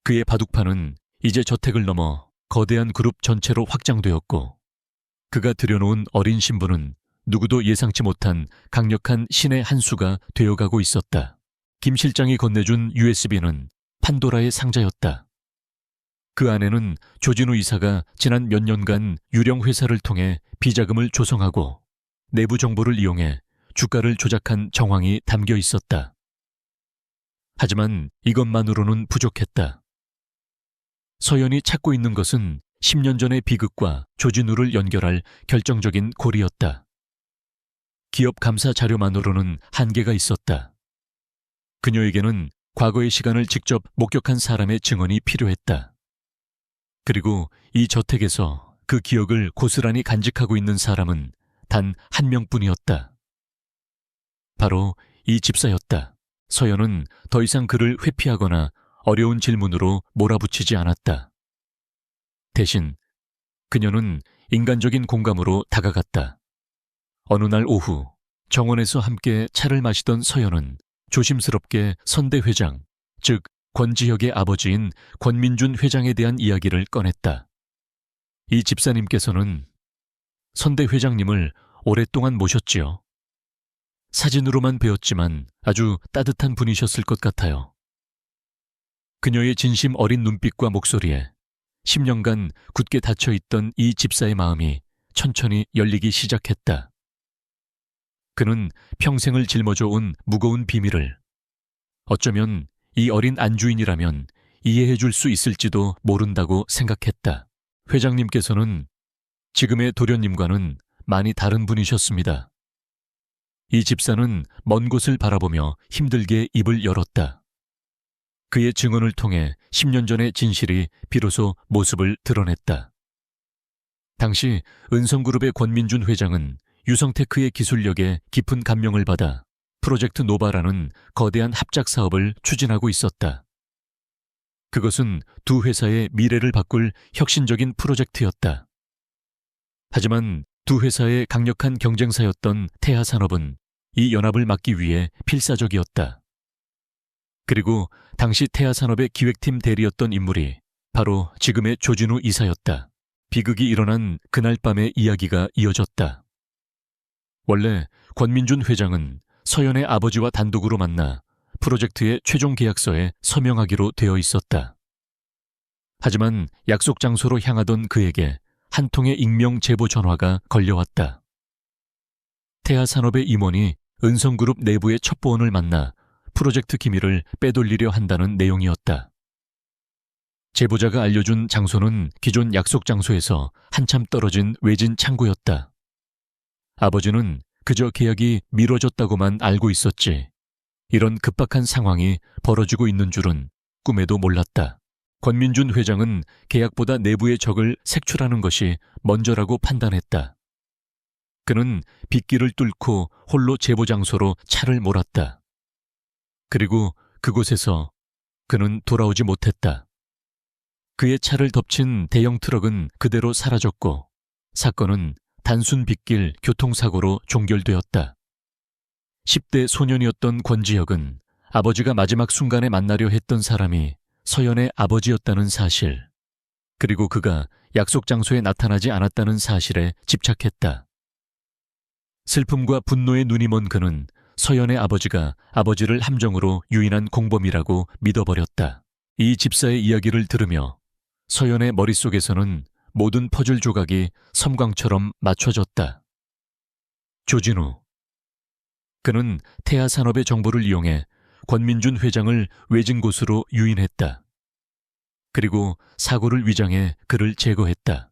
그의 바둑판은 이제 저택을 넘어 거대한 그룹 전체로 확장되었고 그가 들여놓은 어린 신부는 누구도 예상치 못한 강력한 신의 한 수가 되어가고 있었다. 김 실장이 건네준 USB는 판도라의 상자였다. 그 안에는 조진우 이사가 지난 몇 년간 유령 회사를 통해 비자금을 조성하고 내부 정보를 이용해 주가를 조작한 정황이 담겨 있었다. 하지만 이것만으로는 부족했다. 서연이 찾고 있는 것은 10년 전의 비극과 조진우를 연결할 결정적인 고리였다. 기업 감사 자료만으로는 한계가 있었다. 그녀에게는 과거의 시간을 직접 목격한 사람의 증언이 필요했다. 그리고 이 저택에서 그 기억을 고스란히 간직하고 있는 사람은 단 한 명뿐이었다. 바로 이 집사였다. 서연은 더 이상 그를 회피하거나 어려운 질문으로 몰아붙이지 않았다. 대신 그녀는 인간적인 공감으로 다가갔다. 어느 날 오후 정원에서 함께 차를 마시던 서연은 조심스럽게 선대 회장, 즉 권지혁의 아버지인 권민준 회장에 대한 이야기를 꺼냈다. 이 집사님께서는 선대 회장님을 오랫동안 모셨지요. 사진으로만 뵈었지만 아주 따뜻한 분이셨을 것 같아요. 그녀의 진심 어린 눈빛과 목소리에 10년간 굳게 닫혀있던 이 집사의 마음이 천천히 열리기 시작했다. 그는 평생을 짊어져 온 무거운 비밀을 어쩌면 이 어린 안주인이라면 이해해 줄 수 있을지도 모른다고 생각했다. 회장님께서는 지금의 도련님과는 많이 다른 분이셨습니다. 이 집사는 먼 곳을 바라보며 힘들게 입을 열었다. 그의 증언을 통해 10년 전의 진실이 비로소 모습을 드러냈다. 당시 은성그룹의 권민준 회장은 유성테크의 기술력에 깊은 감명을 받아 프로젝트 노바라는 거대한 합작 사업을 추진하고 있었다. 그것은 두 회사의 미래를 바꿀 혁신적인 프로젝트였다. 하지만 두 회사의 강력한 경쟁사였던 태하산업은 이 연합을 막기 위해 필사적이었다. 그리고 당시 태하산업의 기획팀 대리였던 인물이 바로 지금의 조진우 이사였다. 비극이 일어난 그날 밤의 이야기가 이어졌다. 원래 권민준 회장은 서연의 아버지와 단독으로 만나 프로젝트의 최종 계약서에 서명하기로 되어 있었다. 하지만 약속 장소로 향하던 그에게 한 통의 익명 제보 전화가 걸려왔다. 태하산업의 임원이 은성그룹 내부의 첩보원을 만나 프로젝트 기밀을 빼돌리려 한다는 내용이었다. 제보자가 알려준 장소는 기존 약속 장소에서 한참 떨어진 외진 창고였다. 아버지는 그저 계약이 미뤄졌다고만 알고 있었지. 이런 급박한 상황이 벌어지고 있는 줄은 꿈에도 몰랐다. 권민준 회장은 계약보다 내부의 적을 색출하는 것이 먼저라고 판단했다. 그는 빗길을 뚫고 홀로 제보 장소로 차를 몰았다. 그리고 그곳에서 그는 돌아오지 못했다. 그의 차를 덮친 대형 트럭은 그대로 사라졌고 사건은 단순 빗길 교통사고로 종결되었다. 10대 소년이었던 권지혁은 아버지가 마지막 순간에 만나려 했던 사람이 서연의 아버지였다는 사실, 그리고 그가 약속 장소에 나타나지 않았다는 사실에 집착했다. 슬픔과 분노에 눈이 먼 그는 서연의 아버지가 아버지를 함정으로 유인한 공범이라고 믿어버렸다. 이 집사의 이야기를 들으며 서연의 머릿속에서는 모든 퍼즐 조각이 섬광처럼 맞춰졌다. 조진우. 그는 태하산업의 정보를 이용해 권민준 회장을 외진 곳으로 유인했다. 그리고 사고를 위장해 그를 제거했다.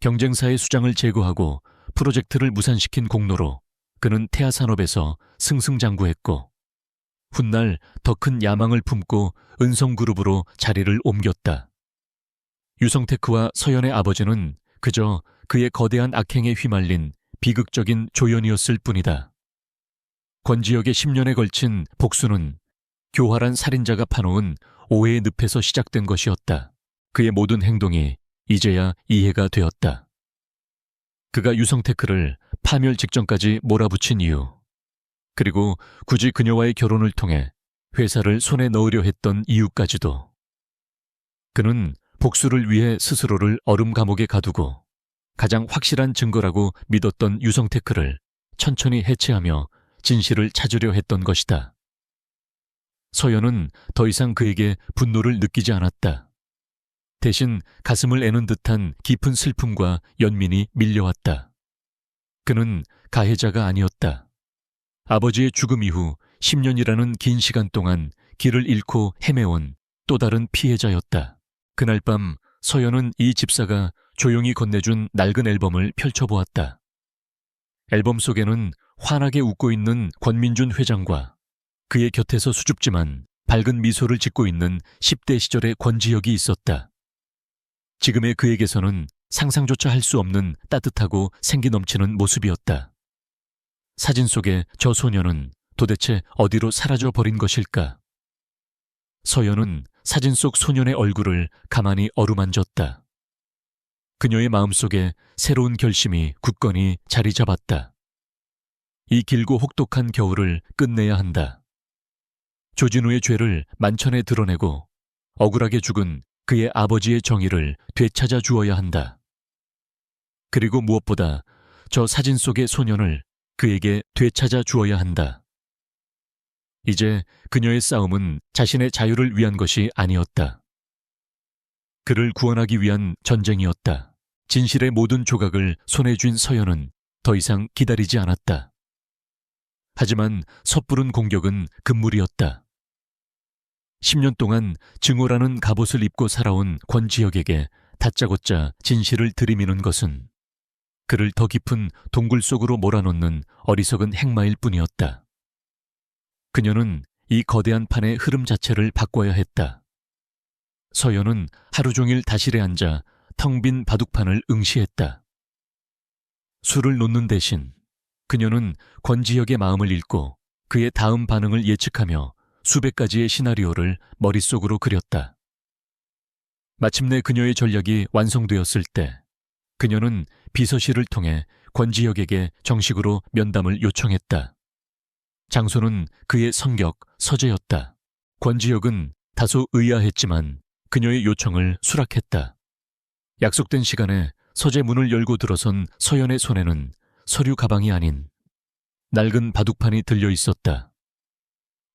경쟁사의 수장을 제거하고 프로젝트를 무산시킨 공로로 그는 태하산업에서 승승장구했고 훗날 더 큰 야망을 품고 은성그룹으로 자리를 옮겼다. 유성테크와 서연의 아버지는 그저 그의 거대한 악행에 휘말린 비극적인 조연이었을 뿐이다. 권지혁의 10년에 걸친 복수는 교활한 살인자가 파놓은 오해의 늪에서 시작된 것이었다. 그의 모든 행동이 이제야 이해가 되었다. 그가 유성테크를 파멸 직전까지 몰아붙인 이유, 그리고 굳이 그녀와의 결혼을 통해 회사를 손에 넣으려 했던 이유까지도. 그는 복수를 위해 스스로를 얼음 감옥에 가두고 가장 확실한 증거라고 믿었던 유성테크를 천천히 해체하며 진실을 찾으려 했던 것이다. 서연은 더 이상 그에게 분노를 느끼지 않았다. 대신 가슴을 애는 듯한 깊은 슬픔과 연민이 밀려왔다. 그는 가해자가 아니었다. 아버지의 죽음 이후 10년이라는 긴 시간 동안 길을 잃고 헤매온 또 다른 피해자였다. 그날 밤 서연은 이 집사가 조용히 건네준 낡은 앨범을 펼쳐보았다. 앨범 속에는 환하게 웃고 있는 권민준 회장과 그의 곁에서 수줍지만 밝은 미소를 짓고 있는 10대 시절의 권지혁이 있었다. 지금의 그에게서는 상상조차 할 수 없는 따뜻하고 생기 넘치는 모습이었다. 사진 속의 저 소녀는 도대체 어디로 사라져 버린 것일까? 서연은 사진 속 소년의 얼굴을 가만히 어루만졌다. 그녀의 마음속에 새로운 결심이 굳건히 자리 잡았다. 이 길고 혹독한 겨울을 끝내야 한다. 조진우의 죄를 만천에 드러내고 억울하게 죽은 그의 아버지의 정의를 되찾아 주어야 한다. 그리고 무엇보다 저 사진 속의 소년을 그에게 되찾아 주어야 한다. 이제 그녀의 싸움은 자신의 자유를 위한 것이 아니었다. 그를 구원하기 위한 전쟁이었다. 진실의 모든 조각을 손에 쥔 서연은 더 이상 기다리지 않았다. 하지만 섣부른 공격은 금물이었다. 10년 동안 증오라는 갑옷을 입고 살아온 권지혁에게 다짜고짜 진실을 들이미는 것은 그를 더 깊은 동굴 속으로 몰아넣는 어리석은 행마일 뿐이었다. 그녀는 이 거대한 판의 흐름 자체를 바꿔야 했다. 서연은 하루 종일 다실에 앉아 텅 빈 바둑판을 응시했다. 술을 놓는 대신 그녀는 권지혁의 마음을 읽고 그의 다음 반응을 예측하며 수백 가지의 시나리오를 머릿속으로 그렸다. 마침내 그녀의 전략이 완성되었을 때 그녀는 비서실을 통해 권지혁에게 정식으로 면담을 요청했다. 장소는 그의 성격 서재였다. 권지혁은 다소 의아했지만 그녀의 요청을 수락했다. 약속된 시간에 서재 문을 열고 들어선 서연의 손에는 서류 가방이 아닌 낡은 바둑판이 들려 있었다.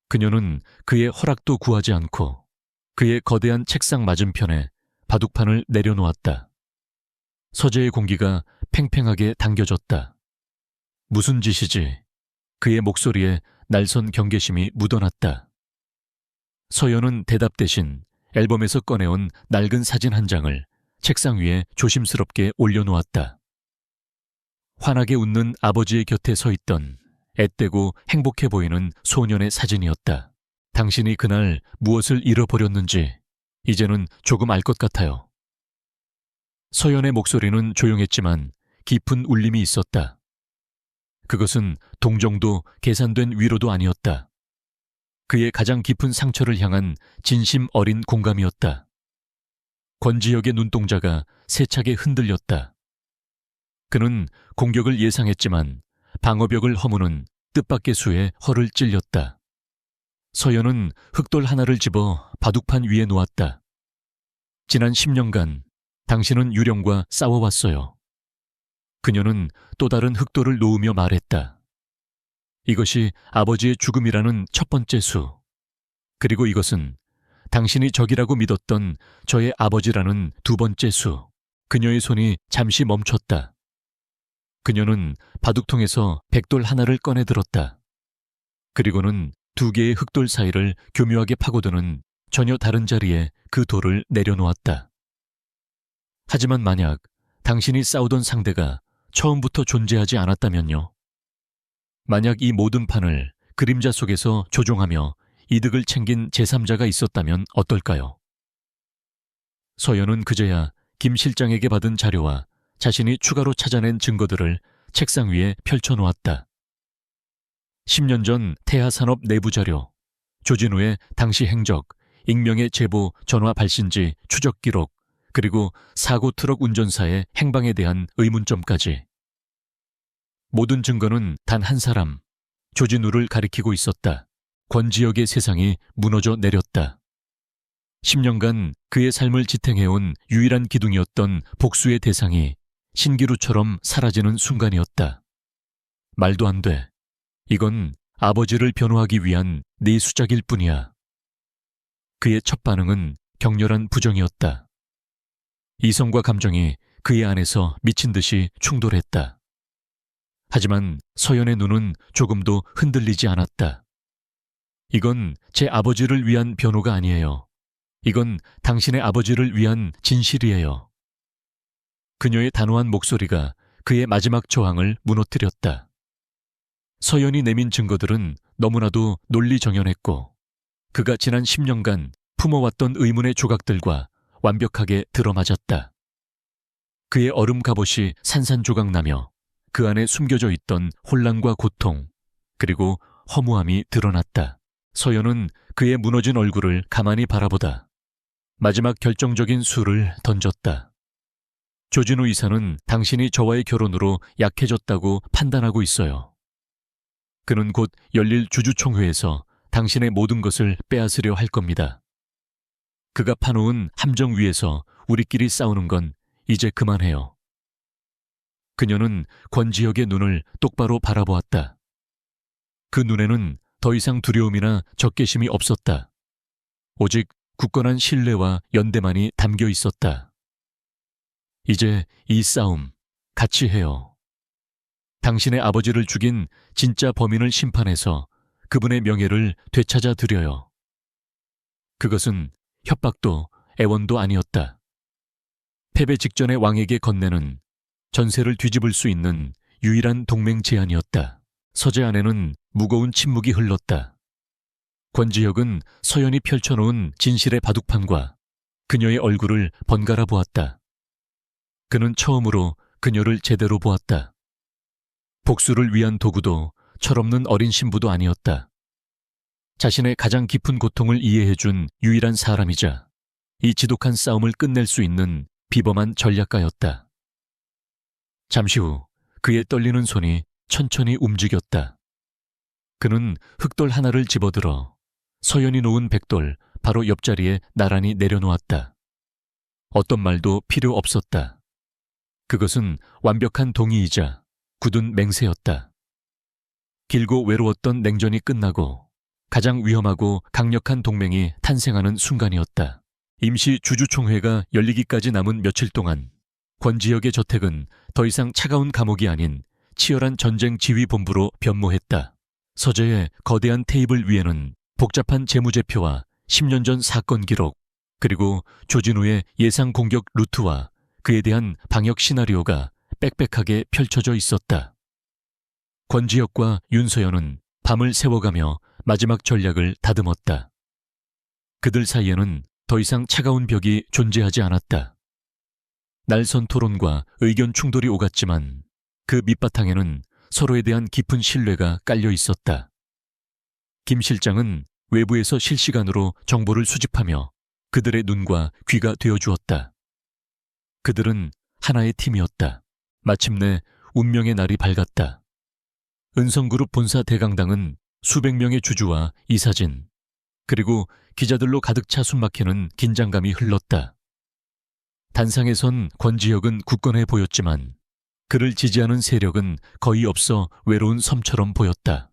그녀는 그의 허락도 구하지 않고 그의 거대한 책상 맞은편에 바둑판을 내려놓았다. 서재의 공기가 팽팽하게 당겨졌다. 무슨 짓이지? 그의 목소리에 날선 경계심이 묻어났다. 서연은 대답 대신 앨범에서 꺼내온 낡은 사진 한 장을 책상 위에 조심스럽게 올려놓았다. 환하게 웃는 아버지의 곁에 서 있던 앳되고 행복해 보이는 소년의 사진이었다. 당신이 그날 무엇을 잃어버렸는지 이제는 조금 알 것 같아요. 서연의 목소리는 조용했지만 깊은 울림이 있었다. 그것은 동정도 계산된 위로도 아니었다. 그의 가장 깊은 상처를 향한 진심 어린 공감이었다. 권지혁의 눈동자가 세차게 흔들렸다. 그는 공격을 예상했지만 방어벽을 허무는 뜻밖의 수에 허를 찔렸다. 서연은 흑돌 하나를 집어 바둑판 위에 놓았다. 지난 10년간 당신은 유령과 싸워왔어요. 그녀는 또 다른 흑돌을 놓으며 말했다. 이것이 아버지의 죽음이라는 첫 번째 수. 그리고 이것은 당신이 적이라고 믿었던 저의 아버지라는 두 번째 수. 그녀의 손이 잠시 멈췄다. 그녀는 바둑통에서 백돌 하나를 꺼내 들었다. 그리고는 두 개의 흑돌 사이를 교묘하게 파고드는 전혀 다른 자리에 그 돌을 내려놓았다. 하지만 만약 당신이 싸우던 상대가 처음부터 존재하지 않았다면요? 만약 이 모든 판을 그림자 속에서 조종하며 이득을 챙긴 제3자가 있었다면 어떨까요? 서연은 그제야 김 실장에게 받은 자료와 자신이 추가로 찾아낸 증거들을 책상 위에 펼쳐놓았다. 10년 전 태하산업 내부 자료, 조진우의 당시 행적, 익명의 제보 전화 발신지 추적 기록, 그리고 사고 트럭 운전사의 행방에 대한 의문점까지. 모든 증거는 단 한 사람, 조진우를 가리키고 있었다. 권지혁의 세상이 무너져 내렸다. 10년간 그의 삶을 지탱해온 유일한 기둥이었던 복수의 대상이 신기루처럼 사라지는 순간이었다. 말도 안 돼. 이건 아버지를 변호하기 위한 네 수작일 뿐이야. 그의 첫 반응은 격렬한 부정이었다. 이성과 감정이 그의 안에서 미친 듯이 충돌했다. 하지만 서연의 눈은 조금도 흔들리지 않았다. 이건 제 아버지를 위한 변호가 아니에요. 이건 당신의 아버지를 위한 진실이에요. 그녀의 단호한 목소리가 그의 마지막 저항을 무너뜨렸다. 서연이 내민 증거들은 너무나도 논리정연했고 그가 지난 10년간 품어왔던 의문의 조각들과 완벽하게 들어맞았다. 그의 얼음 갑옷이 산산조각나며 그 안에 숨겨져 있던 혼란과 고통, 그리고 허무함이 드러났다. 서연은 그의 무너진 얼굴을 가만히 바라보다 마지막 결정적인 수를 던졌다. 조진우 이사는 당신이 저와의 결혼으로 약해졌다고 판단하고 있어요. 그는 곧 열릴 주주총회에서 당신의 모든 것을 빼앗으려 할 겁니다. 그가 파놓은 함정 위에서 우리끼리 싸우는 건 이제 그만해요. 그녀는 권지혁의 눈을 똑바로 바라보았다. 그 눈에는 더 이상 두려움이나 적개심이 없었다. 오직 굳건한 신뢰와 연대만이 담겨 있었다. 이제 이 싸움 같이 해요. 당신의 아버지를 죽인 진짜 범인을 심판해서 그분의 명예를 되찾아 드려요. 그것은 협박도 애원도 아니었다. 패배 직전의 왕에게 건네는 전세를 뒤집을 수 있는 유일한 동맹 제안이었다. 서재 안에는 무거운 침묵이 흘렀다. 권지혁은 서연이 펼쳐놓은 진실의 바둑판과 그녀의 얼굴을 번갈아 보았다. 그는 처음으로 그녀를 제대로 보았다. 복수를 위한 도구도 철없는 어린 신부도 아니었다. 자신의 가장 깊은 고통을 이해해준 유일한 사람이자 이 지독한 싸움을 끝낼 수 있는 비범한 전략가였다. 잠시 후 그의 떨리는 손이 천천히 움직였다. 그는 흑돌 하나를 집어들어 서연이 놓은 백돌 바로 옆자리에 나란히 내려놓았다. 어떤 말도 필요 없었다. 그것은 완벽한 동의이자 굳은 맹세였다. 길고 외로웠던 냉전이 끝나고 가장 위험하고 강력한 동맹이 탄생하는 순간이었다. 임시 주주총회가 열리기까지 남은 며칠 동안 권지혁의 저택은 더 이상 차가운 감옥이 아닌 치열한 전쟁 지휘본부로 변모했다. 서재의 거대한 테이블 위에는 복잡한 재무제표와 10년 전 사건 기록, 그리고 조진우의 예상 공격 루트와 그에 대한 방역 시나리오가 빽빽하게 펼쳐져 있었다. 권지혁과 윤서연은 밤을 새워가며 마지막 전략을 다듬었다. 그들 사이에는 더 이상 차가운 벽이 존재하지 않았다. 날선 토론과 의견 충돌이 오갔지만 그 밑바탕에는 서로에 대한 깊은 신뢰가 깔려 있었다. 김 실장은 외부에서 실시간으로 정보를 수집하며 그들의 눈과 귀가 되어주었다. 그들은 하나의 팀이었다. 마침내 운명의 날이 밝았다. 은성그룹 본사 대강당은 수백 명의 주주와 이사진, 그리고 기자들로 가득 차 숨막히는 긴장감이 흘렀다. 단상에 선 권지혁은 굳건해 보였지만 그를 지지하는 세력은 거의 없어 외로운 섬처럼 보였다.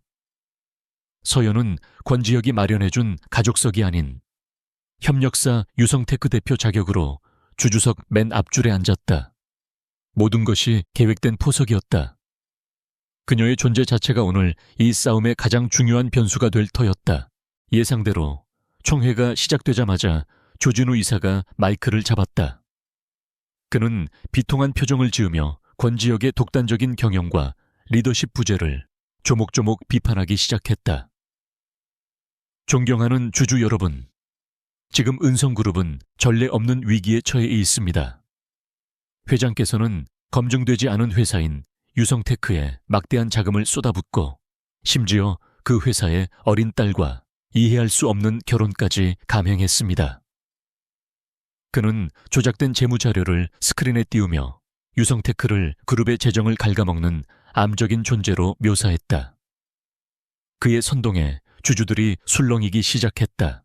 서연은 권지혁이 마련해준 가족석이 아닌 협력사 유성테크 대표 자격으로 주주석 맨 앞줄에 앉았다. 모든 것이 계획된 포석이었다. 그녀의 존재 자체가 오늘 이 싸움의 가장 중요한 변수가 될 터였다. 예상대로 총회가 시작되자마자 조진우 이사가 마이크를 잡았다. 그는 비통한 표정을 지으며 권지혁의 독단적인 경영과 리더십 부재를 조목조목 비판하기 시작했다. 존경하는 주주 여러분, 지금 은성그룹은 전례 없는 위기에 처해 있습니다. 회장께서는 검증되지 않은 회사인 유성테크에 막대한 자금을 쏟아붓고 심지어 그 회사의 어린 딸과 이해할 수 없는 결혼까지 감행했습니다. 그는 조작된 재무자료를 스크린에 띄우며 유성테크를 그룹의 재정을 갉아먹는 암적인 존재로 묘사했다. 그의 선동에 주주들이 술렁이기 시작했다.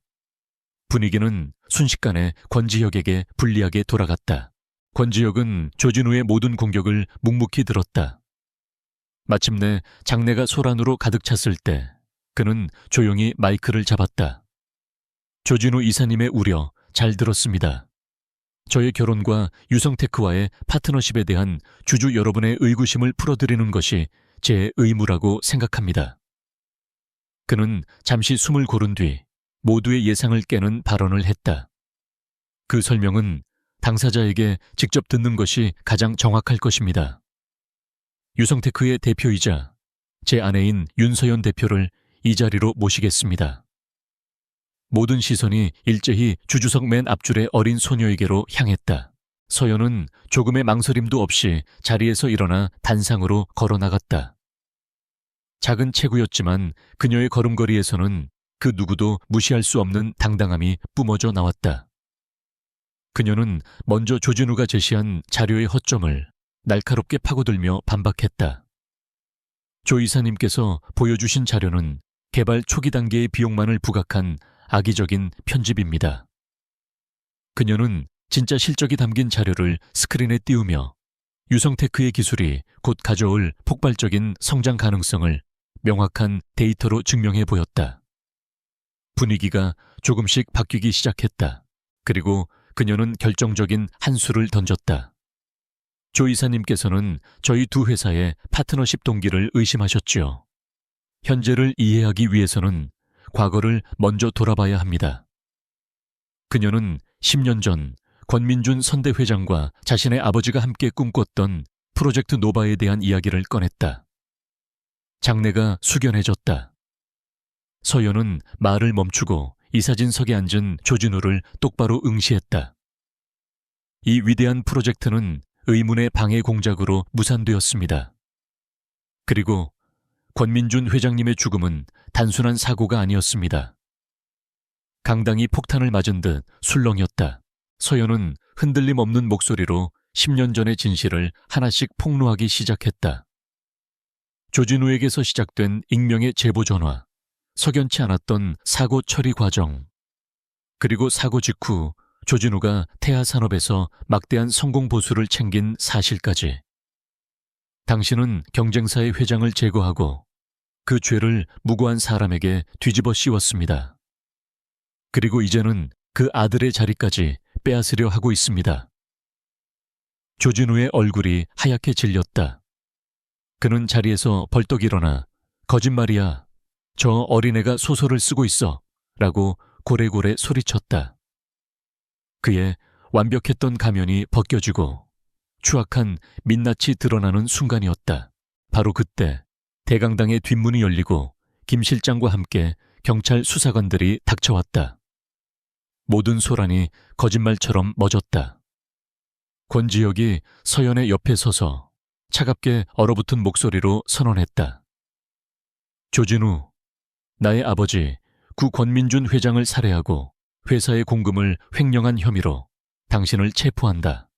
분위기는 순식간에 권지혁에게 불리하게 돌아갔다. 권지혁은 조진우의 모든 공격을 묵묵히 들었다. 마침내 장내가 소란으로 가득 찼을 때 그는 조용히 마이크를 잡았다. 조진우 이사님의 우려 잘 들었습니다. 저의 결혼과 유성테크와의 파트너십에 대한 주주 여러분의 의구심을 풀어드리는 것이 제 의무라고 생각합니다. 그는 잠시 숨을 고른 뒤 모두의 예상을 깨는 발언을 했다. 그 설명은 당사자에게 직접 듣는 것이 가장 정확할 것입니다. 유성테크의 대표이자 제 아내인 윤서연 대표를 이 자리로 모시겠습니다. 모든 시선이 일제히 주주석 맨 앞줄의 어린 소녀에게로 향했다. 서연은 조금의 망설임도 없이 자리에서 일어나 단상으로 걸어 나갔다. 작은 체구였지만 그녀의 걸음걸이에서는 그 누구도 무시할 수 없는 당당함이 뿜어져 나왔다. 그녀는 먼저 조진우가 제시한 자료의 허점을 날카롭게 파고들며 반박했다. 조 이사님께서 보여주신 자료는 개발 초기 단계의 비용만을 부각한 악의적인 편집입니다. 그녀는 진짜 실적이 담긴 자료를 스크린에 띄우며 유성테크의 기술이 곧 가져올 폭발적인 성장 가능성을 명확한 데이터로 증명해 보였다. 분위기가 조금씩 바뀌기 시작했다. 그리고 그녀는 결정적인 한 수를 던졌다. 조 이사님께서는 저희 두 회사의 파트너십 동기를 의심하셨지요. 현재를 이해하기 위해서는 과거를 먼저 돌아봐야 합니다. 그녀는 10년 전 권민준 선대 회장과 자신의 아버지가 함께 꿈꿨던 프로젝트 노바에 대한 이야기를 꺼냈다. 장내가 숙연해졌다. 서연은 말을 멈추고 이사진석에 앉은 조진우를 똑바로 응시했다. 이 위대한 프로젝트는 의문의 방해 공작으로 무산되었습니다. 그리고 권민준 회장님의 죽음은 단순한 사고가 아니었습니다. 강당이 폭탄을 맞은 듯 술렁였다. 서연은 흔들림 없는 목소리로 10년 전의 진실을 하나씩 폭로하기 시작했다. 조진우에게서 시작된 익명의 제보 전화, 석연치 않았던 사고 처리 과정, 그리고 사고 직후 조진우가 태아산업에서 막대한 성공 보수를 챙긴 사실까지. 당신은 경쟁사의 회장을 제거하고 그 죄를 무고한 사람에게 뒤집어 씌웠습니다. 그리고 이제는 그 아들의 자리까지 빼앗으려 하고 있습니다. 조진우의 얼굴이 하얗게 질렸다. 그는 자리에서 벌떡 일어나 거짓말이야. 저 어린애가 소설을 쓰고 있어. 라고 고래고래 소리쳤다. 그의 완벽했던 가면이 벗겨지고 추악한 민낯이 드러나는 순간이었다. 바로 그때 대강당의 뒷문이 열리고 김 실장과 함께 경찰 수사관들이 닥쳐왔다. 모든 소란이 거짓말처럼 멎었다. 권지혁이 서연의 옆에 서서 차갑게 얼어붙은 목소리로 선언했다. 조진우, 나의 아버지 구 권민준 회장을 살해하고 회사의 공금을 횡령한 혐의로 당신을 체포한다.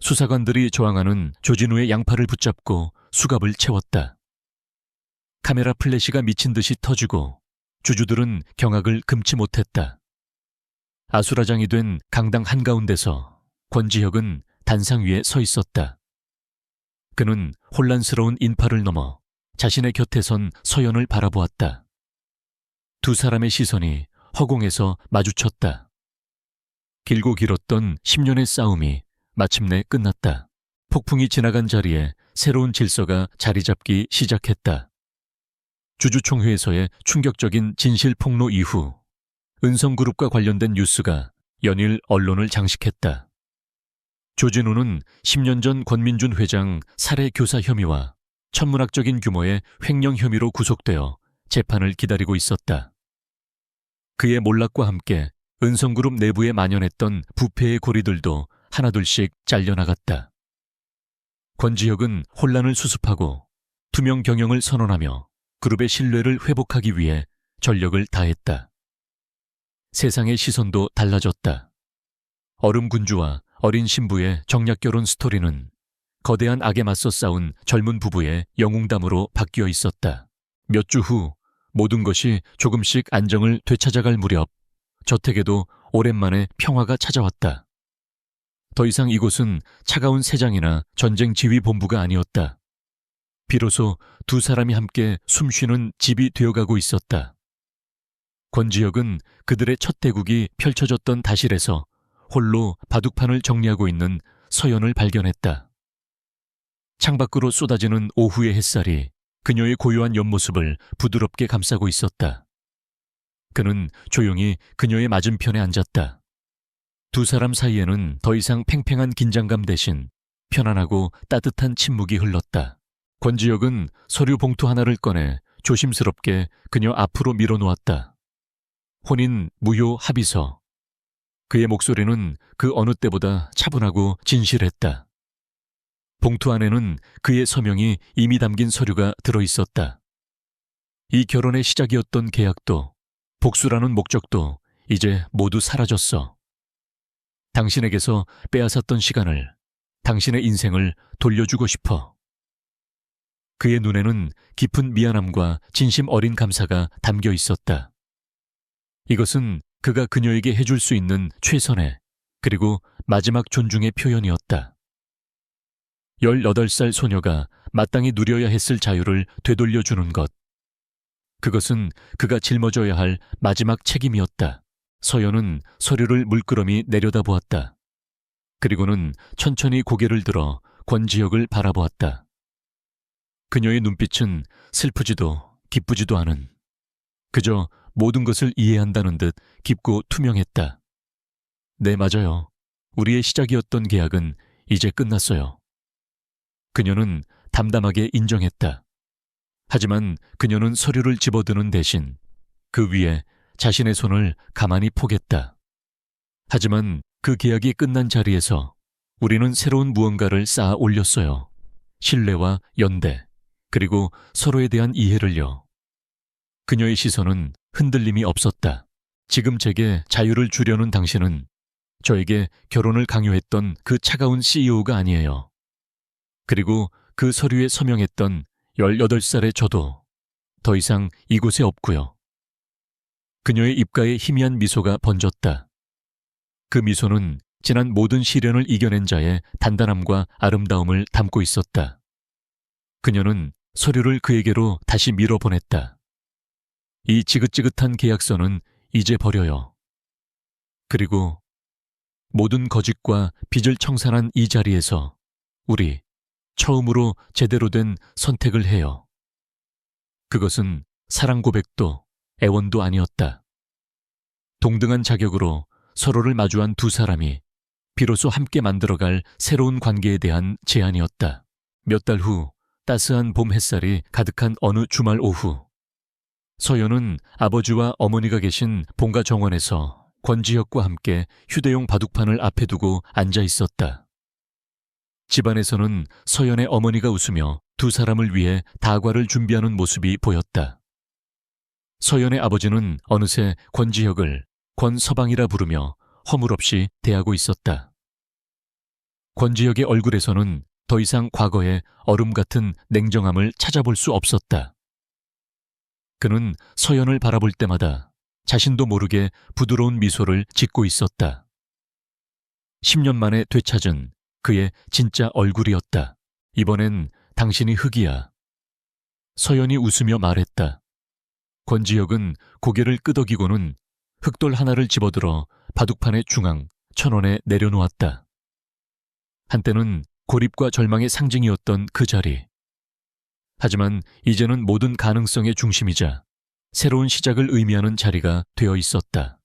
수사관들이 저항하는 조진우의 양팔을 붙잡고 수갑을 채웠다. 카메라 플래시가 미친 듯이 터지고 주주들은 경악을 금치 못했다. 아수라장이 된 강당 한가운데서 권지혁은 단상 위에 서 있었다. 그는 혼란스러운 인파를 넘어 자신의 곁에 선 서연을 바라보았다. 두 사람의 시선이 허공에서 마주쳤다. 길고 길었던 10년의 싸움이 마침내 끝났다. 폭풍이 지나간 자리에 새로운 질서가 자리 잡기 시작했다. 주주총회에서의 충격적인 진실 폭로 이후 은성그룹과 관련된 뉴스가 연일 언론을 장식했다. 조진우는 10년 전 권민준 회장 살해 교사 혐의와 천문학적인 규모의 횡령 혐의로 구속되어 재판을 기다리고 있었다. 그의 몰락과 함께 은성그룹 내부에 만연했던 부패의 고리들도 하나둘씩 잘려나갔다. 권지혁은 혼란을 수습하고 투명 경영을 선언하며 그룹의 신뢰를 회복하기 위해 전력을 다했다. 세상의 시선도 달라졌다. 얼음군주와 어린 신부의 정략결혼 스토리는 거대한 악에 맞서 싸운 젊은 부부의 영웅담으로 바뀌어 있었다. 몇 주 후 모든 것이 조금씩 안정을 되찾아갈 무렵 저택에도 오랜만에 평화가 찾아왔다. 더 이상 이곳은 차가운 새장이나 전쟁 지휘 본부가 아니었다. 비로소 두 사람이 함께 숨쉬는 집이 되어가고 있었다. 권지혁은 그들의 첫 대국이 펼쳐졌던 다실에서 홀로 바둑판을 정리하고 있는 서연을 발견했다. 창밖으로 쏟아지는 오후의 햇살이 그녀의 고요한 옆모습을 부드럽게 감싸고 있었다. 그는 조용히 그녀의 맞은편에 앉았다. 두 사람 사이에는 더 이상 팽팽한 긴장감 대신 편안하고 따뜻한 침묵이 흘렀다. 권지혁은 서류 봉투 하나를 꺼내 조심스럽게 그녀 앞으로 밀어놓았다. 혼인 무효 합의서. 그의 목소리는 그 어느 때보다 차분하고 진실했다. 봉투 안에는 그의 서명이 이미 담긴 서류가 들어있었다. 이 결혼의 시작이었던 계약도, 복수라는 목적도 이제 모두 사라졌어. 당신에게서 빼앗았던 시간을, 당신의 인생을 돌려주고 싶어. 그의 눈에는 깊은 미안함과 진심 어린 감사가 담겨 있었다. 이것은 그가 그녀에게 해줄 수 있는 최선의, 그리고 마지막 존중의 표현이었다. 18살 소녀가 마땅히 누려야 했을 자유를 되돌려주는 것. 그것은 그가 짊어져야 할 마지막 책임이었다. 서연은 서류를 물끄러미 내려다보았다. 그리고는 천천히 고개를 들어 권지혁을 바라보았다. 그녀의 눈빛은 슬프지도 기쁘지도 않은, 그저 모든 것을 이해한다는 듯 깊고 투명했다. 네, 맞아요. 우리의 시작이었던 계약은 이제 끝났어요. 그녀는 담담하게 인정했다. 하지만 그녀는 서류를 집어드는 대신 그 위에 자신의 손을 가만히 포겠다. 하지만 그 계약이 끝난 자리에서 우리는 새로운 무언가를 쌓아 올렸어요. 신뢰와 연대, 그리고 서로에 대한 이해를요. 그녀의 시선은 흔들림이 없었다. 지금 제게 자유를 주려는 당신은 저에게 결혼을 강요했던 그 차가운 CEO가 아니에요. 그리고 그 서류에 서명했던 18살의 저도 더 이상 이곳에 없고요. 그녀의 입가에 희미한 미소가 번졌다. 그 미소는 지난 모든 시련을 이겨낸 자의 단단함과 아름다움을 담고 있었다. 그녀는 서류를 그에게로 다시 밀어보냈다. 이 지긋지긋한 계약서는 이제 버려요. 그리고 모든 거짓과 빚을 청산한 이 자리에서 우리 처음으로 제대로 된 선택을 해요. 그것은 사랑 고백도 애원도 아니었다. 동등한 자격으로 서로를 마주한 두 사람이 비로소 함께 만들어갈 새로운 관계에 대한 제안이었다. 몇 달 후 따스한 봄 햇살이 가득한 어느 주말 오후, 서연은 아버지와 어머니가 계신 본가 정원에서 권지혁과 함께 휴대용 바둑판을 앞에 두고 앉아 있었다. 집안에서는 서연의 어머니가 웃으며 두 사람을 위해 다과를 준비하는 모습이 보였다. 서연의 아버지는 어느새 권지혁을 권서방이라 부르며 허물없이 대하고 있었다. 권지혁의 얼굴에서는 더 이상 과거의 얼음 같은 냉정함을 찾아볼 수 없었다. 그는 서연을 바라볼 때마다 자신도 모르게 부드러운 미소를 짓고 있었다. 10년 만에 되찾은 그의 진짜 얼굴이었다. 이번엔 당신이 흑이야. 서연이 웃으며 말했다. 권지혁은 고개를 끄덕이고는 흑돌 하나를 집어들어 바둑판의 중앙 천원에 내려놓았다. 한때는 고립과 절망의 상징이었던 그 자리. 하지만 이제는 모든 가능성의 중심이자 새로운 시작을 의미하는 자리가 되어 있었다.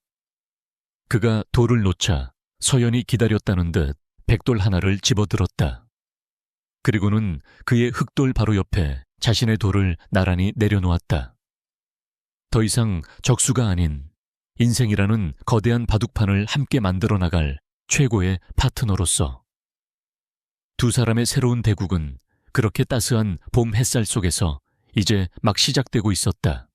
그가 돌을 놓자 서연이 기다렸다는 듯 백돌 하나를 집어들었다. 그리고는 그의 흑돌 바로 옆에 자신의 돌을 나란히 내려놓았다. 더 이상 적수가 아닌 인생이라는 거대한 바둑판을 함께 만들어 나갈 최고의 파트너로서. 두 사람의 새로운 대국은 그렇게 따스한 봄 햇살 속에서 이제 막 시작되고 있었다.